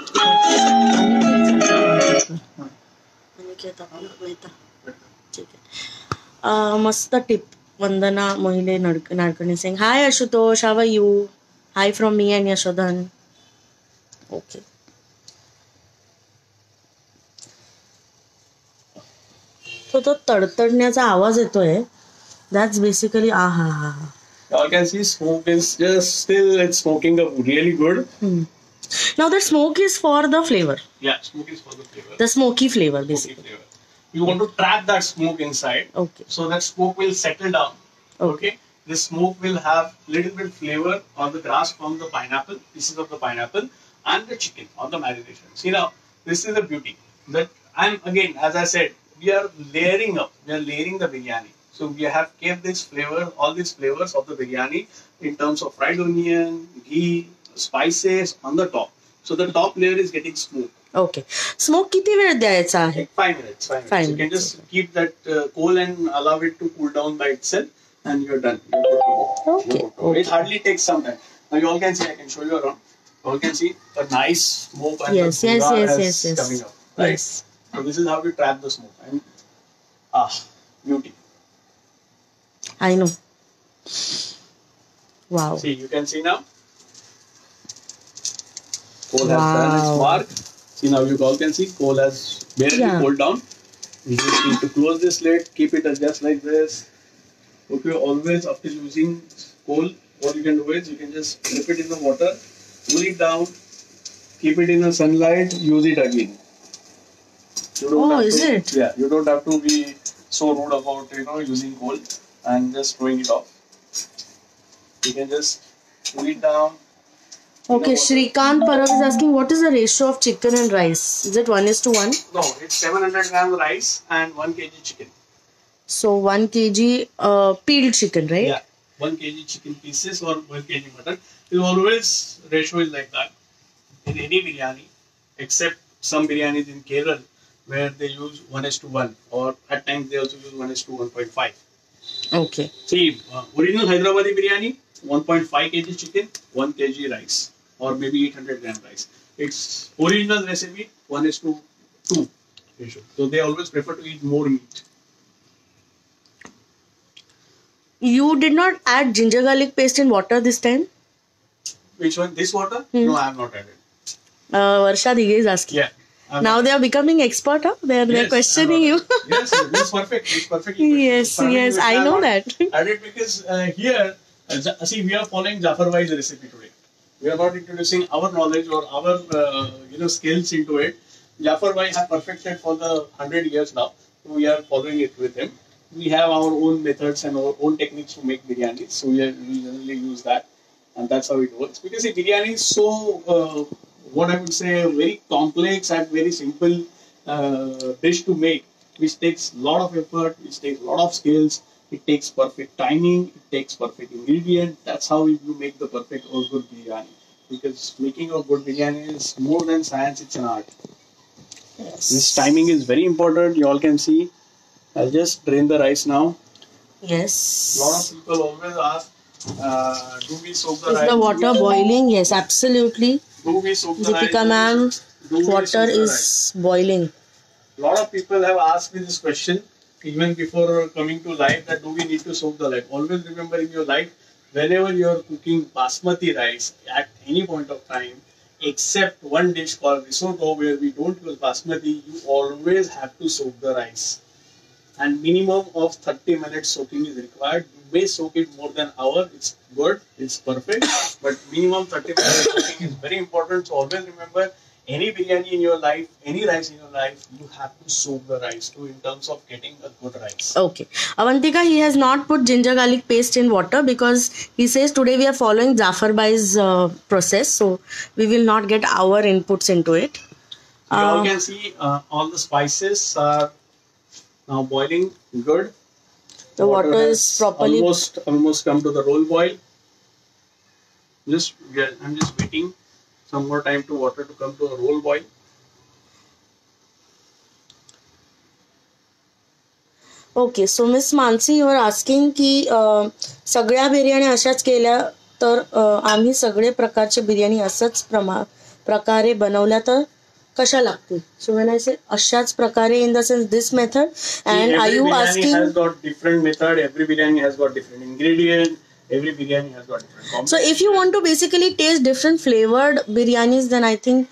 मस्त tip. Vandana Mohile Nadkarni saying, hi Ashutosh, how are you? Hi from me and Yashodhan. Okay. तो तडतडण्याचा आवाज येतोय. That's basically You can see smoke is just still it's smoking up really good. Now the smoke is for the flavor. Yeah, smoke is for the flavor. The smoky flavor basically. Smoky flavor. You want to trap that smoke inside. Okay. So that smoke will settle down. Okay. This smoke will have little bit flavor on the grass from the pineapple, pieces of the pineapple, and the chicken on the marination. See now, this is the beauty. That and again, as I said, we are layering up. We are layering the biryani. So we have kept this flavor, all these flavors of the biryani in terms of fried onion, ghee, spices on the top. So the top layer is getting smooth. Okay. Smoke किती वेळ द्यायचा आहे? 5 minutes. 5 minutes. You can just keep that coal and allow it to cool down by itself, and you're done. Okay. It hardly takes some time. Now you all can see. I can show you around. You all can see a nice smoke and Yes. the yes. Coming up. Right? Yes. So this is how we trap the smoke. And beauty. I know. Wow. See, you can see now. Coal has done its mark. See now you all can see coal has barely cooled down. You just need to close this lid, keep it just like this. Okay, always after using coal, what you can do is you can just dip it in the water, cool it down, keep it in the sunlight, use it again. Is it? Yeah, you don't have to be so rude about using coal and just throwing it off. You can just cool it down. Okay, Shrikant Parab is asking, what is the ratio of chicken and rice? Is it 1:1? No, it's 700 grams rice and 1 kg chicken. So 1 kg peeled chicken, right? Yeah, 1 kg chicken pieces or 1 kg mutton. It always ratio is like that in any biryani, except some biryanis in Kerala where they use 1:1, or at times they also use 1:1.5. Okay. See, original Hyderabadi biryani, 1.5 kg chicken, 1 kg rice, or maybe 800 gram rice. Its original recipe 1:2 ratio. So they always prefer to eat more meat. You did not add ginger garlic paste in water this time? Which one? This water? No, I have not added. Varsha Dighe is asking. Yeah. Now they are becoming expert, huh? They're questioning you. Yes, it's perfect. It's perfect. Yes, I know that. Added because here, see, we are following Jafar Bhai's recipe today. We are not introducing our knowledge or our skills into it. Jafar Bhai have perfected for the 100 years now. So we are following it with him. We have our own methods and our own techniques to make biryani. So we generally use that, and that's how it works. Because biryani is so what I would say very complex and very simple dish to make, which takes a lot of effort, which takes a lot of skills. It takes perfect timing, it takes perfect ingredient. That's how you make the perfect or good biryani. Because making a good biryani is more than science, it's an art. Yes. This timing is very important. You all can see. I'll just drain the rice now. Yes. A lot of people always ask, do we soak the rice? Is the water boiling? Yes, absolutely. Do we soak the rice? Deepika ma'am, water is boiling. A lot of people have asked me this question even before coming to live, that do we need to soak the life? Always remember in your life, whenever you are cooking basmati rice at any point of time, except one dish called risotto where we don't use basmati, you always have to soak the rice. And minimum of 30 minutes soaking is required. You may soak it more than an hour. It's good. It's perfect. But minimum 30 minutes soaking is very important. So always remember, any biryani in your life, any rice in your life, you have to soak the rice too in terms of getting a good rice. Okay. Avantika, he has not put ginger garlic paste in water because he says today we are following Jafar Bhai's process. So we will not get our inputs into it. You all can see all the spices are now boiling good. The water is properly almost come to the roll boil. I'm just waiting some more time to water to come to a roll boil. Okay, so Miss Mansi, you are asking की सगळ्या बिर्याणी अशाच केल्या तर आम्ही सगळे प्रकारचे बिर्याणी असंच प्रकारे बनवल्या तर कशा लागतील? सो व्हेन आय से अशाच प्रकारे in the sense this method and are you Every biryani asking has got different method. Every biryani has got different ingredient. Every biryani has got different combination. So if you want to basically taste different flavored biryanis, then I think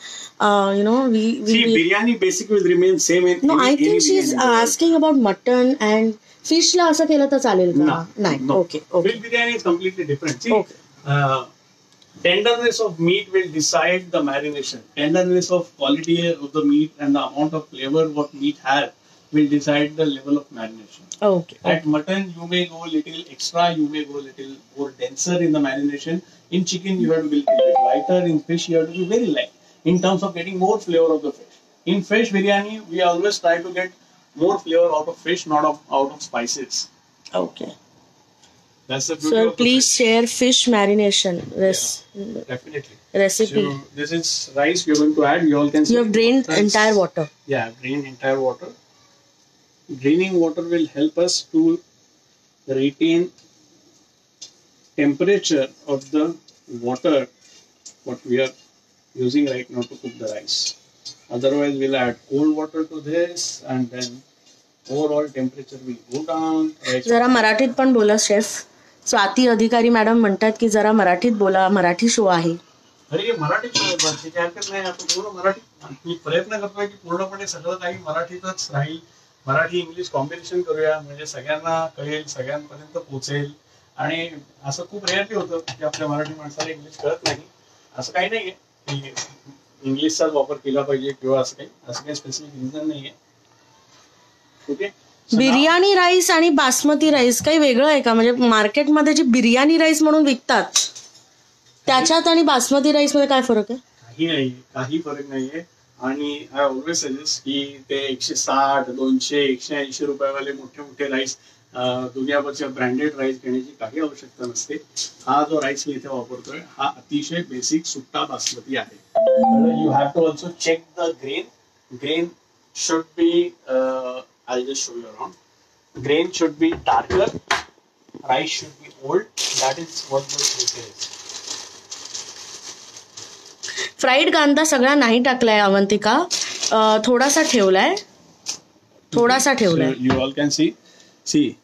we See, biryani basically will remain same in no, any, I think any she's biryani. asking about mutton and fish ला असं केलं तर चालेल का? नाही. No. Okay. Fish biryani is completely different. See, Okay. tenderness of meat will decide the marination. Tenderness of quality of the meat and the amount of flavor what meat has will decide the level of marination. Okay. At mutton, you may go little extra, you may go little more denser in the marination. In chicken, you have to be a little bit lighter. In fish, you have to be very light in terms of getting more flavor of the fish. In fish biryani, we always try to get more flavor out of fish, not out of spices. Okay. That's the beauty So of the please fish. share fish marination Definitely. recipe. So this is rice you're going to add. You all can see. You have drained entire water. Yeah, I've drained entire water. Draining water will help us to retain temperature of the water what we are using right now to cook the rice. Otherwise, we'll add cold water to this, and then overall temperature will go down. Rice जरा मराठीत पण बोला chef. Swati अधिकारी madam म्हणतात की जरा मराठीत बोला, मराठी शो आहे. अरे मराठी त्याची हरकत नाही. आपण पूर्ण मराठी मी प्रयत्न करतोय की पूर्णपणे सगळं काही मराठीतच राहील. मराठी इंग्लिश कॉम्बिनेशन करूया म्हणजे सगळ्यांना कळेल, सगळ्यांपर्यंत पोहोचेल. आणि असं खूप रेअरली होतं की आपल्या मराठी माणसाला इंग्लिश कळत नाही. असं काही नाहीये की इंग्लिशचाच वापर केला पाहिजे किंवा असं काही स्पेसिफिक रिझन नाहीये. ओके. बिर्याणी राईस आणि बासमती राईस काही वेगळं आहे का? म्हणजे मार्केटमध्ये जी बिर्याणी राईस म्हणून विकतात त्याच्यात आणि बासमती राईस मध्ये काय फरक आहे? काही नाही, काही फरक नाहीये. आणि आय ऑलवेज सजेस्ट की ते 160, 200, 180 रुपयावाले मोठे मोठे राईस दुनियाभरच्या ब्रँडेड राईस घेण्याची काही आवश्यकता नसते. हा जो राईस मी इथे वापरतोय हा अतिशय बेसिक सुट्टा बासमती आहे. You have to also check the grain. Grain should be I'll just show you around. Grain should be darker. Rice should be old. That is what the trick is. Fried कांदा सगळा नाही टाकलाय अवंतिका, थोडासा ठेवलाय. So you all can see. See,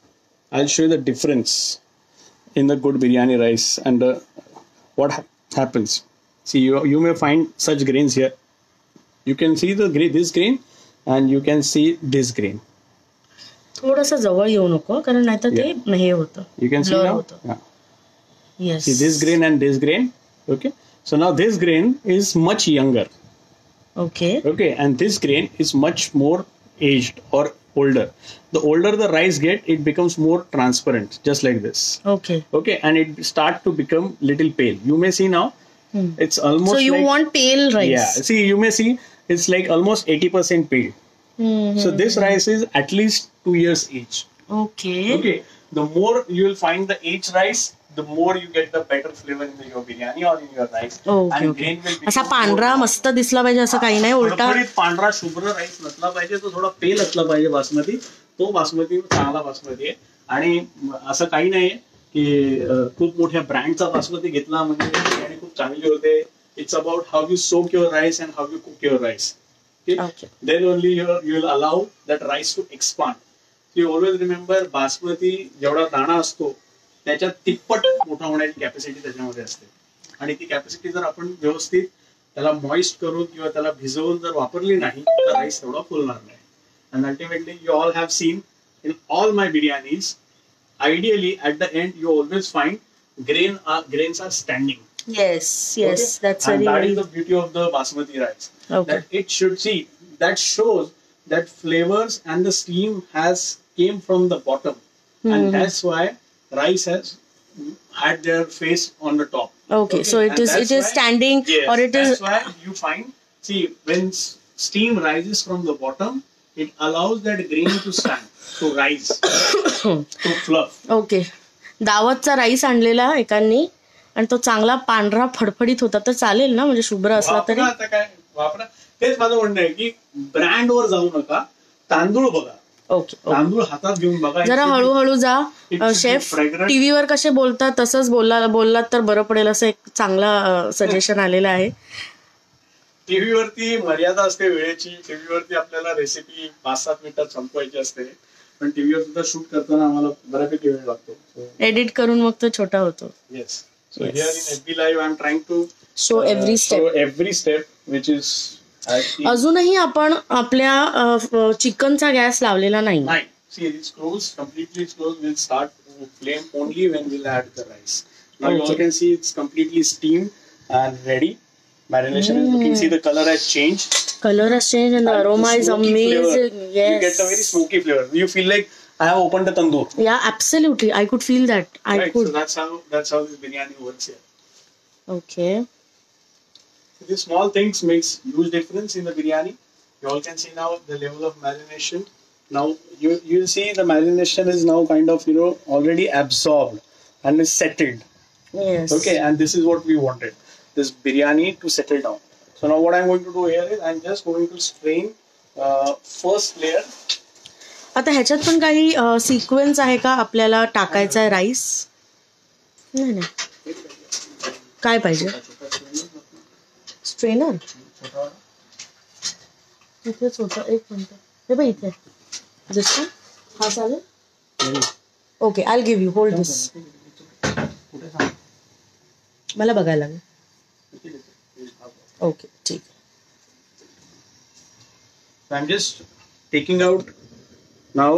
I'll show you the difference in the good biryani rice and what happens. See, you may find such grains here. You can see this grain and you can see this grain. थोडंसं जवळ येऊ नको कारण नाहीतर ते हे होतं. You can see now. Yeah. Yes. See this grain and this grain. Okay. So now this grain is much younger. Okay. Okay, and this grain is much more aged or older. The older the rice it becomes more transparent, just like this. Okay. Okay, and it start to become little pale. You may see now, it's almost. So you want pale rice? Yeah. See, you may see it's like almost 80% pale. So this rice is at least 2 years age. Okay. Okay. The more you will find the aged rice, the more you get the better flavor in your biryani or in your rice. Okay. And grain will असा पांढरा मस्त दिसला पाहिजे असं काही नाही, उलटा पांढरा शुभ्र राईस नसला पाहिजे, तो थोडा पेल असला पाहिजे बासमती. तो बासमती चांगला बासमती आहे. आणि असं काही नाहीये की खूप मोठ्या ब्रँडचा बासमती घेतला म्हणजे बिर्याणी खूप चांगली होते. It's about how you soak your rice and how you cook your rice. Okay. Then only you will allow that rice to expand. So you always remember basmati जेवढा दाणा असतो त्याच्यात तिप्पट मोठा होण्याची कॅपॅसिटी त्याच्यामध्ये असते. आणि ती कॅपॅसिटी जर आपण व्यवस्थित त्याला मॉइस्ट करून किंवा त्याला भिजवून जर वापरली नाही तर राईस तेवढा फुलणार नाही. And ultimately you all have seen in all my biryanis, ideally at the end you always find grains are standing. Yes. Okay? That's and that very. is the beauty of the basmati rice. Okay. That it should see that shows that flavors and the steam came from the bottom, and that's why rice has had their face on the top. Okay. So it is standing, Yes, or it is. that's why you find, see, when steam rises from the bottom, it allows that grain to stand, to rise, to fluff. Okay. दावतचा rice आणलेला एकांनी आणि तो चांगला पांढरा फडफडीत होता तर चालेल ना, म्हणजे शुभ्र असला तरी. आता काय वापरा. तेच माझं म्हणणं आहे की ब्रँड वर जाऊ नका, तांदूळ बघा. ओके. तांदूळ हातात घेऊन बघा. जरा हळूहळू जा. It's chef fragrant. टीव्हीवर कसे बोलतात तसंच बोललात तर बरं पडेल, असं एक चांगला सजेशन आलेलं आहे. टीव्ही वरती मर्यादा असते वेळेची. टीव्ही वरती आपल्याला रेसिपी 5-7 मिनिटात संपवायची असते, पण टीव्हीवर सुद्धा शूट करताना आम्हाला बऱ्यापैकी वेळ लागतो. एडिट करून मग तो छोटा होतो. Yes. So here in FB Live, I'm trying to Show every step, which is अजूनही आपण आपल्या चिकनचा गॅस लावलेला नाही. See, it's closed, completely closed. We'll start flame only when we'll add the rice. Now you all can see it's completely steamed and ready. Marination is looking. See, the color has changed. Color has changed and the aroma is amazing. Yes. You get the very smoky flavor. You feel like I have opened a tandoor. Yeah, absolutely. I could feel that. Right. So that's how this biryani works here. Okay. These small things makes huge difference in the biryani. You all can see now the level of marination. Now you'll see the marination is now kind of already absorbed and is settled. Yes. Okay, and this is what we wanted. This biryani to settle down. So now what I'm going to do here is I'm just going to strain first layer. आता ह्याच्यात पण काही sequence आहे का आपल्याला टाकायचा आहे rice? नाही. काय पाहिजे? स्ट्रेनर इथे छोटा. एक मिनिट. हे बघ इथे जस्ट. हा चालेल. Okay, I give you. Hold this. मला बघायला लागेल. ओके, ठीक. I'm just taking out. Now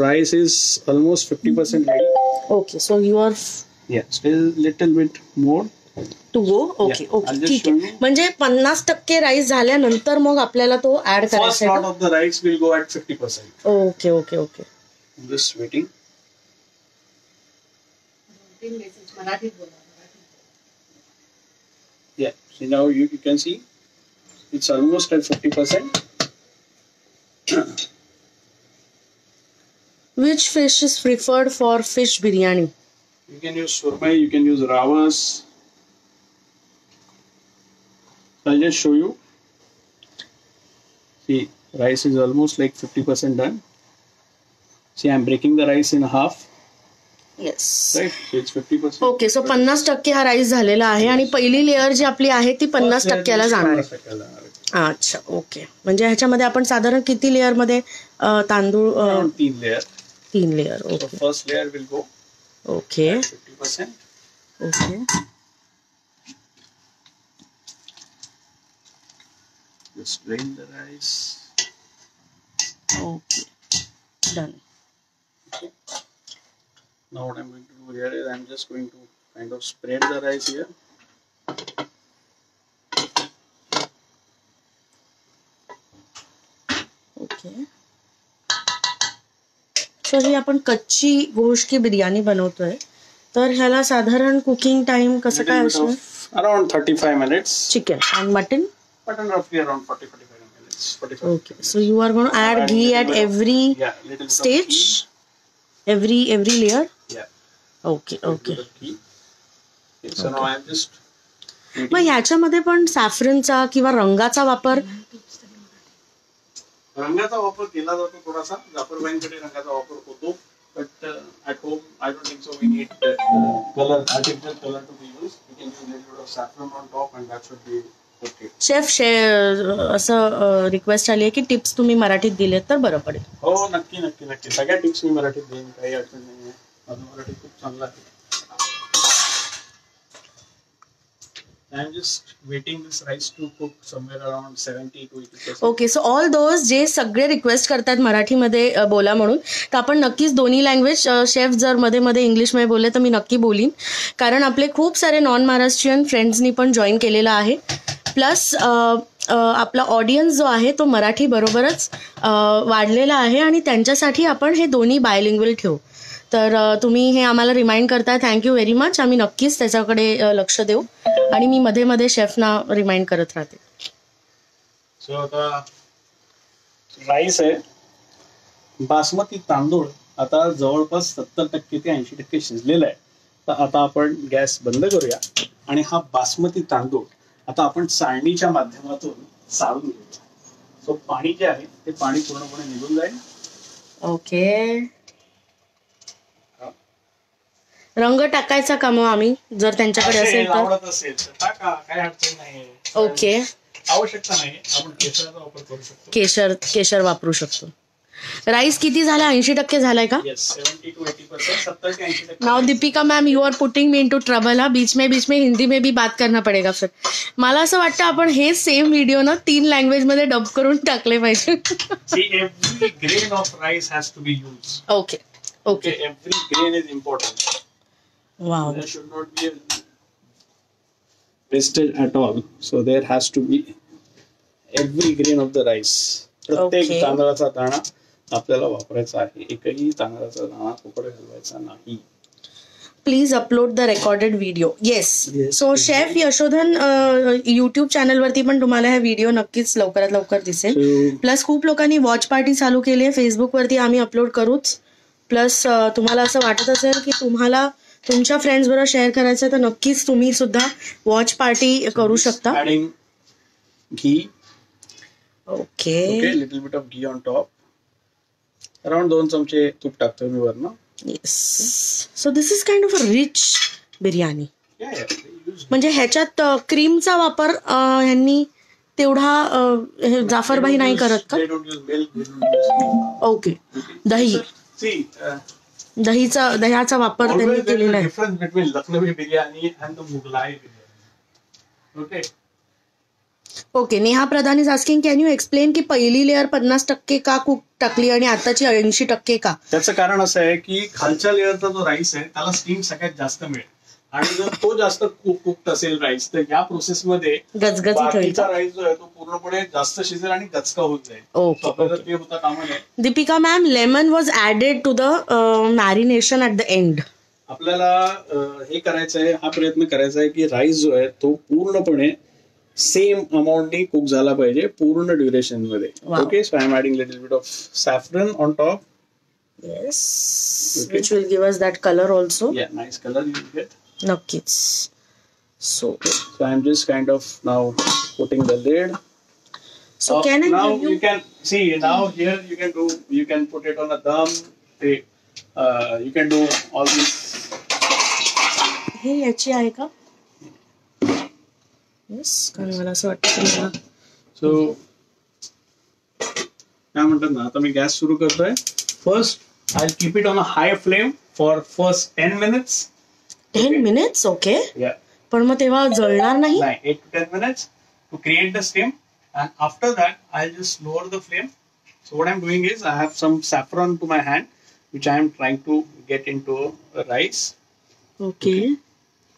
rice is almost 50% ready. Okay, so you are still little bit more to go. Okay, okay, ठीक आहे. म्हणजे 50% राईस झाल्यानंतर मग आपल्याला तो ऍड करायचा आहे. First lot of the rice will go at 50%. Okay, okay, okay. I'm just waiting. Yeah, see now you can see it's almost at 50%. Which fish is preferred for fish biryani? You can use surmai, you can use rawas. I'll just show you. See, rice is almost like 50% done. See, I'm breaking the rice in half. Yes. Right, so it's 50%. Okay, so 50% हा rice झालेला आहे आणि पहिली layer जी आपली आहे ती 50%ला जाणार आहे. अच्छा, ओके. म्हणजे ह्याच्यामध्ये आपण साधारण किती लेअर मध्ये तांदूळ? 3 layer. 3 layer. Okay. So first layer will go. Okay. 50%. Okay. Just drain the rice. Okay. Done. Okay. Now what I'm going to do here is I'm just going to kind of spread the rice here. Okay. So ही आपण कच्ची गोश्त की बिर्याणी बनवतोय, तर ह्याला साधारण cooking time कसं काय असणार? Around 35 minutes. Chicken and mutton? Mutton roughly around 40-45 minutes. 45. Okay. So you are going to add ghee at every stage? Every layer? Yeah. Okay, okay. So now I'm just. मग ह्याच्यामध्ये पण सॅफ्रनचा किंवा रंगाचा वापर? रंगाचा वापर केला जातो थोडासा. जाफरबाईंकडे रंगाचा वापर होतो, but at home I don't think so we need color, artificial color to be used. We can use a little bit of saffron on top and that should be okay. Chef असं request आली आहे की tips तुम्ही मराठीत दिलेत तर बरं पडेल. हो, नक्की नक्की नक्की. सगळ्या टिप्स मी मराठीत देईन, काही अडचण नाहीये. माझं मराठी खूप चांगलं आहे. I'm just waiting this rice to cook somewhere around 70 to 80%. Okay. So all those जे सगळे रिक्वेस्ट करतात मराठीमध्ये बोला म्हणून, तर आपण नक्कीच दोन्ही लँग्वेज, शेफ जर मध्ये मध्ये इंग्लिशमध्ये बोलले तर मी नक्की बोलीन, कारण आपले खूप सारे नॉन महाराष्ट्रीयन फ्रेंड्सनी पण जॉईन केलेलं आहे. प्लस आपला ऑडियन्स जो आहे तो मराठी बरोबरच वाढलेला आहे आणि त्यांच्यासाठी आपण हे दोन्ही बायलिंग्वल ठेवू. तर तुम्ही हे आम्हाला रिमाइंड करताय, थँक्यू व्हेरी मच. आम्ही नक्कीच त्याच्याकडे लक्ष देऊ आणि मी मध्ये मध्ये शेफना रिमाइंड करत राहते. सो आता राईस आहे, बासमती तांदूळ आता जवळपास 70% ते 80% शिजलेला आहे. तर आता आपण गॅस बंद करूया आणि हा बासमती तांदूळ आता आपण चाळणीच्या माध्यमातून चाळून घेऊया. सो पाणी जे आहे ते पाणी पूर्णपणे निघून जाईल. ओके. रंग टाकायचा का मग आम्ही, जर त्यांच्याकडे असेल तर? आवडत असेल तर टाका, काही अडचण नाही. ओके. आवश्यकता नाही, आपण केशराचा वापर करू शकतो. केशर वापरू शकतो. राईस किती झाला? 80% झालाय का? Yes, 70 to 80%, 70 से 80%. Now Deepika ma'am, you are putting me into trouble. हा, बीच में हिंदी में भी बात करना पडेगा फिर. मला असं वाटतं आपण हे सेम व्हिडिओ ना 3 लँग्वेज मध्ये डब करून टाकले पाहिजे. See, every grain of rice has to be used. Okay. Every grain is important. Wow. There should not be a wastage at all. So there has to be every grain of the rice. प्रत्येक Okay. तांदळाचा दाणा आपल्याला वापरायचा आहे. एकही तांदळाचा दाणा फुकट घालवायचा नाही. Please upload the recorded video. Yes. So chef Yashodhan YouTube channel वरती पण तुम्हाला हा व्हिडिओ नक्कीच लवकरात लवकर दिसेल. प्लस खूप लोकांनी वॉच पार्टी चालू केली आहे. फेसबुक वरती आम्ही अपलोड करूच. प्लस तुम्हाला असं वाटत असेल की तुम्हाला तुमच्या फ्रेंड्स बरोबर शेअर करायचं तर नक्कीच तुम्ही सुद्धा वॉच पार्टी करू शकता. Adding ghee. Okay. Okay, little bit of ghee on top. Around 2 चमचे तूप टाकतोय मी वरनं. Yes. So this is kind of a rich biryani. म्हणजे ह्याच्यात क्रीमचा वापर ह्यांनी तेवढा जाफरबाई नाही करत का? They don't use milk, they don't use ghee. Okay. दही. See, दह्याचा वापर त्यांनी always there is केलेला a आहे. difference between Lucknowi biryani and the Mughlai biryani. Okay. Okay. Neha Pradhan is asking, can you explain की पहिली लेअर 50% का cook टाकली आणि आताची 80% का? त्याचं कारण असं आहे की खालच्या लेअरचा जो राईस आहे त्याला स्टीम सगळ्यात जास्त मिळेल आणि जर तो जास्त कुक्ड असेल राईस तर या प्रोसेसमध्ये गजगजीत होईल. बाकीचा राईस जो आहे तो पूर्णपणे जास्त शिजेल आणि गचका होत जाईल. ओके. आपल्याला ते होता कामा नये. Deepika ma'am, lemon was added to the marination at the end. आपल्याला हे करायचं आहे, हा प्रयत्न करायचा आहे की राईस जो आहे तो पूर्णपणे सेम अमाऊंटनी कुक झाला पाहिजे पूर्ण ड्युरेशन मध्ये. Wow. Okay. So I am adding little bit of saffron on top. Yes. Okay. Which will give us that colour also. Yeah nice colour you get. नक्कीच. So I am just kind of now putting the lid. So can I now give you? you can see now here you can put it on a dum. You can do all this. हे याची आहे का? Yes. कारण मला असं वाटतं की मला So काय म्हणतात ना, आता मी गॅस सुरू करतोय. First I keep it on a high flame for first 10 minutes. 10 minutes. Okay. Yeah. पण मग तेव्हा जळणार नाही? 8 to 10 minutes to create the steam, and after that I'll just lower the flame. So what I'm doing is I have some saffron to my hand which I am trying to get into rice. Okay.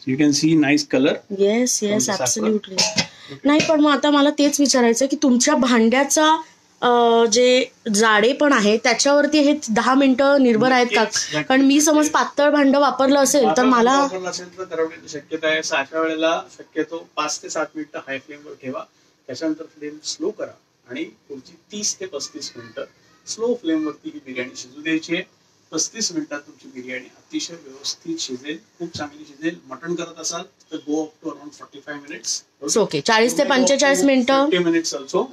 You can see nice color. Yes yes From the absolutely. नाही, पण मग आता मला तेच विचारायचं की तुमच्या भांड्याचा जे जाडे पण आहे त्याच्यावरती हे 10 मिनिटं निर्भर आहेत का? कारण मी समज पातळ भांड वापरलं असेल तर मला असेल तर करवण्याची शक्यता आहे. अशा वेळेला शक्यतो 5 ते 7 मिनिटं हाय फ्लेमवर ठेवा. त्याच्यानंतर फ्लेम स्लो करा आणि पुढची 30 ते 35 मिनिटं स्लो फ्लेमवरती ही बिर्याणी शिजू द्यायची आहे. 35 मिनिटात तुमची बिर्याणी अतिशय व्यवस्थित शिजेल, खूप चांगली शिजेल. मटण करत असाल तर go up to around 45 minutes. Okay. 40 ते 45 मिनिटं,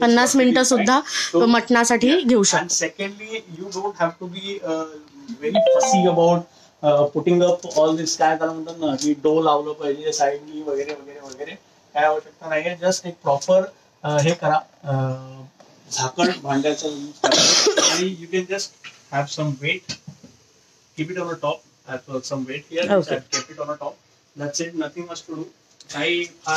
50 मिनिटं सुद्धा मटणासाठी घेऊ शकतो. Secondly, you don't have to be very fussy about putting up all this, काय त्याला म्हणतात ना की डो लावलं पाहिजे साईडनी वगैरे वगैरे वगैरे, काय आवश्यकता नाहीये. जस्ट एक प्रॉपर हे करा, झाकण भांड्याचं यूज करा आणि you can just have some weight, keep it on the top. I put some weight here. Okay. I kept it on the top. That's it. Nothing much to do.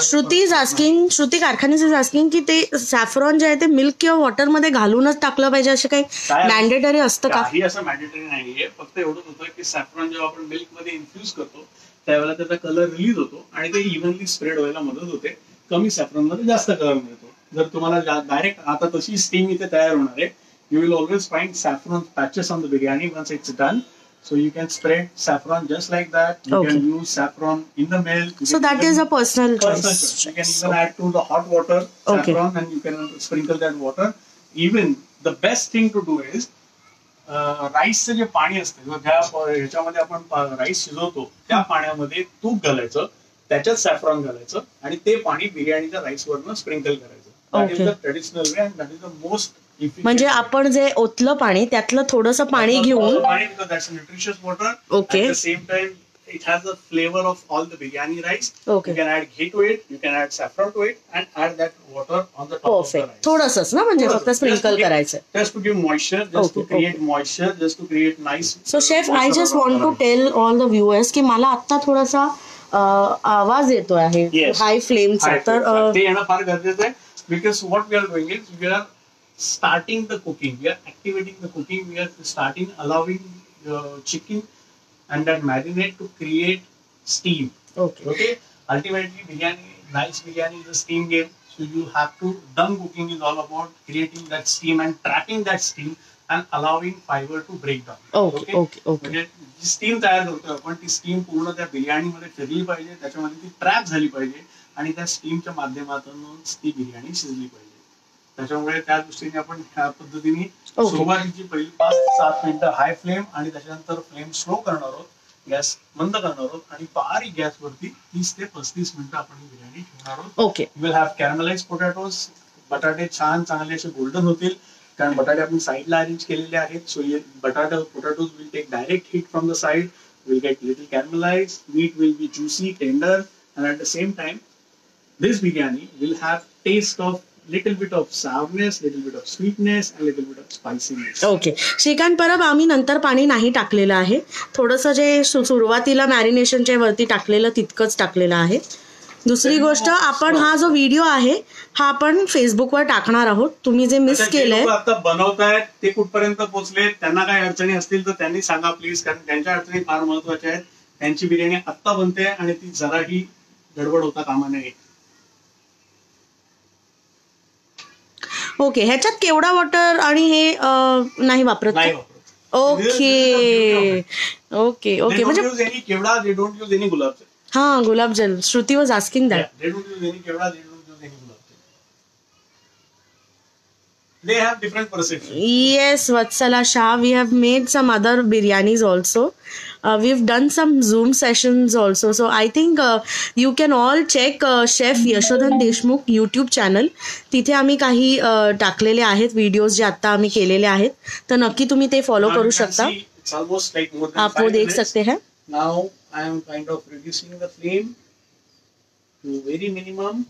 Shruti is asking, Shruti Karkhanis is asking की ते saffron जे आहे ते milk किंवा water मध्ये घालूनच टाकलं पाहिजे असं काही मॅन्डेटरी असतं का? काही असं मॅन्डेटरी नाहीये. फक्त एवढंच होतं की सॅफ्रॉन जेव्हा आपण मिल्क मध्ये इन्फ्युज करतो त्यावेळेला त्याचा कलर रिलीज होतो आणि ते इव्हनली स्प्रेड व्हायला मदत होते. कमी सॅफ्रॉन मध्ये जास्त कलर मिळतो. जर तुम्हाला डायरेक्ट आता तशी स्टीम इथे तयार होणार आहे, you will always find saffron patches on the biryani once it's done. So you can spread saffron just like that. You can use saffron in the milk. So that is a personal choice. You can even add to the hot water saffron and you can sprinkle that water. Even the best thing to do is राईसचं जे पाणी असतं, ज्या ह्याच्यामध्ये आपण rice शिजवतो त्या पाण्यामध्ये तूप घालायचं, त्याच्यात सॅफ्रॉन घालायचं आणि ते पाणी बिर्याणीच्या राईस वरनं स्प्रिंकल करायचं. That is the traditional way and that is the most. म्हणजे आपण जे ओतलं पाणी त्यातलं थोडंसं पाणी घेऊन nutritious water. Okay. Same time it has the flavor of all the biryani rice. Okay. You can add ghee to it, you can add saffron to it, and add that water on the top of the perfect. rice. थोडंसंच ना, म्हणजे फक्त sprinkle करायचं. Just to give moisture, just to Okay, create moisture, just to create nice. So chef, I just want to tell all the viewers की मला आता थोडासा आवाज येतो आहे Yes. हाय फ्लेमचा. तर ते येणं फार गरजेचं आहे. Because what we are doing is we are starting the cooking, we are activating the cooking, we are starting allowing the chicken and that marinade to create steam. Okay. Okay, ultimately biryani, nice biryani is a steam game, so you have to, dum cooking is all about creating that steam and trapping that steam and allowing fiber to break down. Okay okay okay. म्हणजे जी steam तयार करतोय आपण, ती steam पूर्ण त्या बिर्याणीमध्ये फिरली पाहिजे, त्याच्यामध्ये ती ट्रॅप झाली पाहिजे आणि त्या स्टीमच्या माध्यमातूनच ती बिर्याणी शिजली पाहिजे. त्याच्यामुळे त्या दृष्टीने आपण ह्या पद्धतीने सुरुवातीची पहिली 5 ते 7 मिनिटं हाय फ्लेम आणि त्याच्यानंतर फ्लेम स्लो करणार आहोत, गॅस बंद करणार आहोत आणि बारीक गॅसवरती 30 ते 35 मिनिटं आपण ही बिर्याणी ठेवणार आहोत. Okay. You will have caramelize potatoes. बटाटे छान चांगले असे गोल्डन होतील, कारण बटाटे आपण साईडला अरेंज केलेले आहेत. So potatoes will take direct heat from the side, will get little caramelize, meat will be juicy, tender, and at the same time this biryani will have taste of little bit of sourness, little bit of sweetness and little bit of spiciness. Okay. Shrikant Parab, आम्ही नंतर पाणी नाही टाकलेलं आहे. थोडंसं जे सुरुवातीला मॅरिनेशनच्या वरती टाकलेलं तितकंच टाकलेलं आहे. दुसरी गोष्ट, आपण हा जो व्हिडिओ आहे हा आपण फेसबुकवर टाकणार आहोत. तुम्ही जे मिस केलंय, आता बनवतायत ते कुठपर्यंत पोहोचले, त्यांना काही अडचणी असतील तर त्यांनी सांगा प्लीज, कारण त्यांच्या अडचणी फार महत्वाच्या आहेत. त्यांची बिर्याणी आत्ता बनते आणि ती जराही गडबड होता कामा नये. ओके. ह्याच्यात केवढा वॉटर आणि हे नाही वापरत? Okay okay okay. म्हणजे केवढा, they don't use any gulabjal. हा, गुलाबजल. Shruti was asking that. They don't use any kevda, they don't use any gulab. They have different perceptions. Yes, Vatsala Shah, we have made some other biryanis also. We've done some Zoom sessions also. So I think you can all check Chef Yashodhan Deshmukh YouTube channel. तिथे आम्ही काही टाकलेले आहेत videos जे आता आम्ही केलेले आहेत, तर नक्की तुम्ही ते फॉलो करू शकता. It's almost like more than आप 5 वो देख minutes. सकते हैं. Now I am kind of reducing the flame to very minimum.